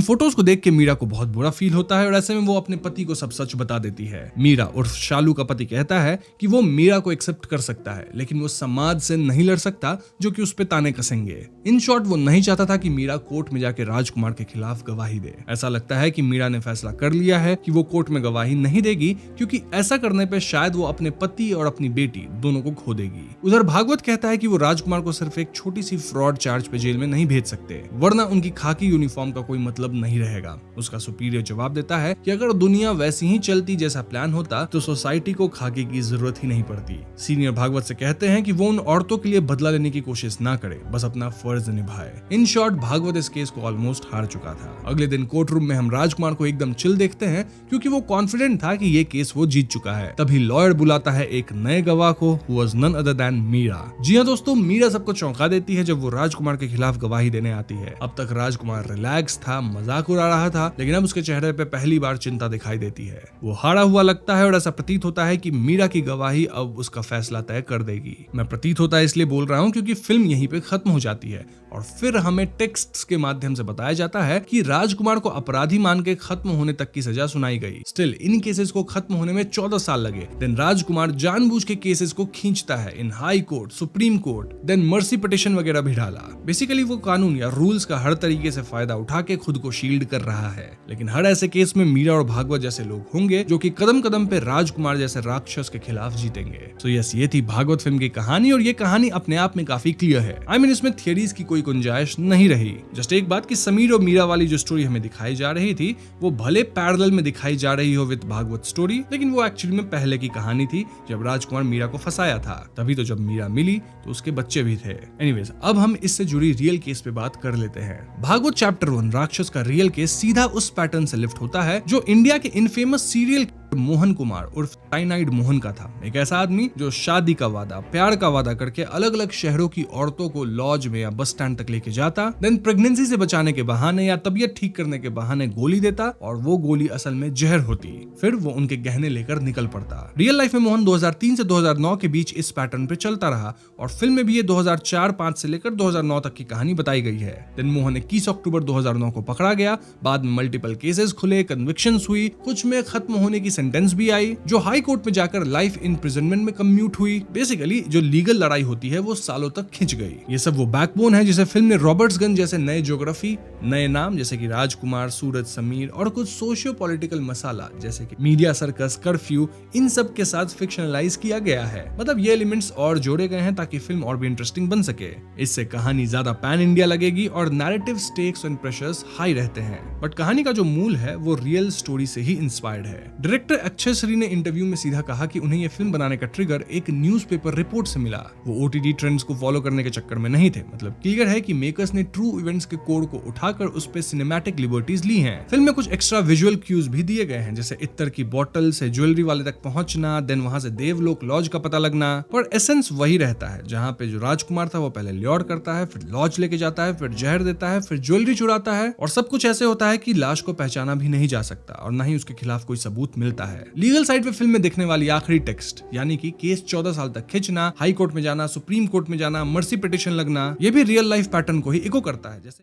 फोटोज को देख के मीरा को बहुत बुरा फील होता है और ऐसे में वो अपने पति को सब सच बता देती है। मीरा उर्फ शालू का पति कहता है कि वो मीरा को एक्सेप्ट कर सकता है, लेकिन वो समाज से नहीं लड़ सकता जो कि उस पे ताने कसेंगे। इन शॉर्ट, वो नहीं चाहता था कि मीरा कोर्ट में जाके राजकुमार के खिलाफ गवाही दे। ऐसा लगता है कि मीरा ने फैसला कर लिया है कि वो कोर्ट में गवाही नहीं देगी, क्योंकि ऐसा करने पे शायद वो अपने पति और अपनी बेटी दोनों को खो देगी। उधर भागवत कहता है कि वो राजकुमार को सिर्फ एक छोटी सी फ्रॉड चार्ज पे जेल में नहीं भेज सकते, वरना उनकी खाकी यूनिफॉर्म का कोई मतलब नहीं रहेगा। उसका सुपीरियर जवाब देता है कि अगर दुनिया वैसी ही चलती जैसा प्लान होता तो सोसाइटी को खाकी की जरूरत ही नहीं पड़ती। सीनियर भागवत से कहते हैं कि वो उन औरतों के लिए बदला लेने की कोशिश ना करे, बस अपना फर्ज निभाए। इन शॉर्ट, भागवत इस केस को ऑलमोस्ट हार चुका था। अगले दिन कोर्ट रूम में हम राजकुमार को एकदम चिल देखते हैं, क्योंकि वो कॉन्फिडेंट था कि ये केस वो जीत चुका है। तभी लॉयर बुलाता है एक नए गवाह को, who was none other than Meera. जी हाँ दोस्तों, मीरा सबको चौंका देती है जब वो राजकुमार के खिलाफ गवाही देने आती है। अब तक राजकुमार रिलैक्स था, मजाक उड़ा रहा था, लेकिन अब उसके चेहरे पे पहली बार चिंता दिखाई देती है। वो हारा हुआ लगता है और ऐसा प्रतीत होता है कि मीरा की गवाही अब उसका फैसला तय कर देगी। मैं प्रतीत होता है इसलिए बोल रहा हूँ क्योंकि फिल्म यहीं पे खत्म हो जाती है और फिर हमें टेक्स्ट्स के माध्यम से बताया जाता है कि राजकुमार को अपराधी मान के खत्म होने तक की सजा सुनाई गई। स्टिल इन केसेस को खत्म होने में 14 साल लगे। देन राजकुमार जानबूझ के केसेस को खींचता है in high court, supreme court, then mercy petition वगैरह भी डाला। बेसिकली वो कानून या रूल्स का हर तरीके से फायदा उठा के खुद को शील्ड कर रहा है। लेकिन हर ऐसे केस में मीरा और भागवत जैसे लोग होंगे जो कि कदम कदम पे राजकुमार जैसे राक्षस के खिलाफ जीतेंगे। सो यस, ये थी भागवत फिल्म की कहानी और ये कहानी अपने आप में काफी क्लियर है। आई मीन इसमें थियरीज की कोई गुंजाइश नहीं रही। जस्ट एक बात कि समीर और मीरा वाली जो स्टोरी हमें दिखाई जा रही थी वो भले पैरेलल में दिखाई जा रही हो विद भागवत स्टोरी, लेकिन वो एक्चुअली में पहले की कहानी थी जब राजकुमार मीरा को फंसाया था। तभी तो जब मीरा मिली तो उसके बच्चे भी थे। एनीवेज, अब हम इससे जुड़ी रियल केस पे बात कर लेते हैं। भागवत चैप्टर 1 राक्षस का रियल केस सीधा उस पैटर्न से लिफ्ट होता है जो इंडिया के इनफेमस सीरियल मोहन कुमार उर्फ साइनाइड मोहन का था। एक ऐसा आदमी जो शादी का वादा, प्यार का वादा करके अलग अलग शहरों की औरतों को लॉज में या बस स्टैंड तक लेके जाता, देन प्रेगनेंसी से बचाने के बहाने या तबीयत ठीक करने के बहाने गोली देता और वो गोली असल में जहर होती। फिर वो उनके गहने लेकर निकल पड़ता। रियल लाइफ में मोहन 2003 से 2009 के बीच इस पैटर्न पे चलता रहा और फिल्म में भी ये 2004-05 से लेकर 2009 तक की कहानी बताई गई है। देन मोहन 21 अक्टूबर 2009 को पकड़ा गया। बाद में मल्टीपल केसेस खुले, कन्विक्शंस हुई, कुछ में खत्म होने की सेंटेंस भी आई जो हाई कोर्ट में जाकर लाइफ इम्प्रिजनमेंट में कम्यूट हुई। बेसिकली जो लीगल लड़ाई होती है वो सालों तक खिंच गई। ये सब वो बैकबोन है जिसे फिल्म ने रॉबर्ट्सगंज जैसे नए ज्योग्राफी, नए नाम जैसे कि राजकुमार, सूरज, समीर और कुछ सोशियो पॉलिटिकल मसाला जैसे कि मीडिया सर्कस, कर्फ्यू, इन सब के साथ फिक्शनलाइज किया गया है। मतलब ये एलिमेंट्स और जोड़े गए हैं ताकि फिल्म और भी इंटरेस्टिंग बन सके। इससे कहानी ज्यादा पैन इंडिया लगेगी और narrative stakes and pressures high रहते हैं। बट कहानी का जो मूल है वो रियल स्टोरी से ही इंस्पायर्ड है। डायरेक्टर अक्षय श्री ने इंटरव्यू में सीधा कहा कि उन्हें ये फिल्म बनाने का ट्रिगर एक न्यूज़पेपर रिपोर्ट से मिला। वो ओटीटी ट्रेंड्स को फॉलो करने के चक्कर में नहीं थे। मतलब क्लियर है कि मेकर्स ने ट्रू इवेंट्स के कोड को उठाकर उस पे सिनेमैटिक लिबर्टीज ली हैं। फिल्म में कुछ एक्स्ट्रा विजुअल क्यूज भी दिए गए हैं, जैसे इत्तर की बोतल से ज्वेलरी वाले तक पहुंचना, देन वहां से देवलोक लॉज का पता लगना। पर एसेंस वही रहता है, जहां पे जो राजकुमार था वो पहले ल्योर करता है, फिर लॉज लेके जाता है, फिर जहर देता है, फिर ज्वेलरी चुराता है और सब कुछ ऐसे होता है कि लाश को पहचाना भी नहीं जा सकता और न ही उसके खिलाफ कोई सबूत मिलता है। लीगल साइड पे फिल्म में दिखने वाली आखिरी टेक्स्ट यानी कि केस 14 साल तक खिंचना, हाई कोर्ट में जाना, सुप्रीम कोर्ट में जाना, मर्सी पिटिशन लगना, ये भी रियल लाइफ पैटर्न को ही इको करता है। जैसे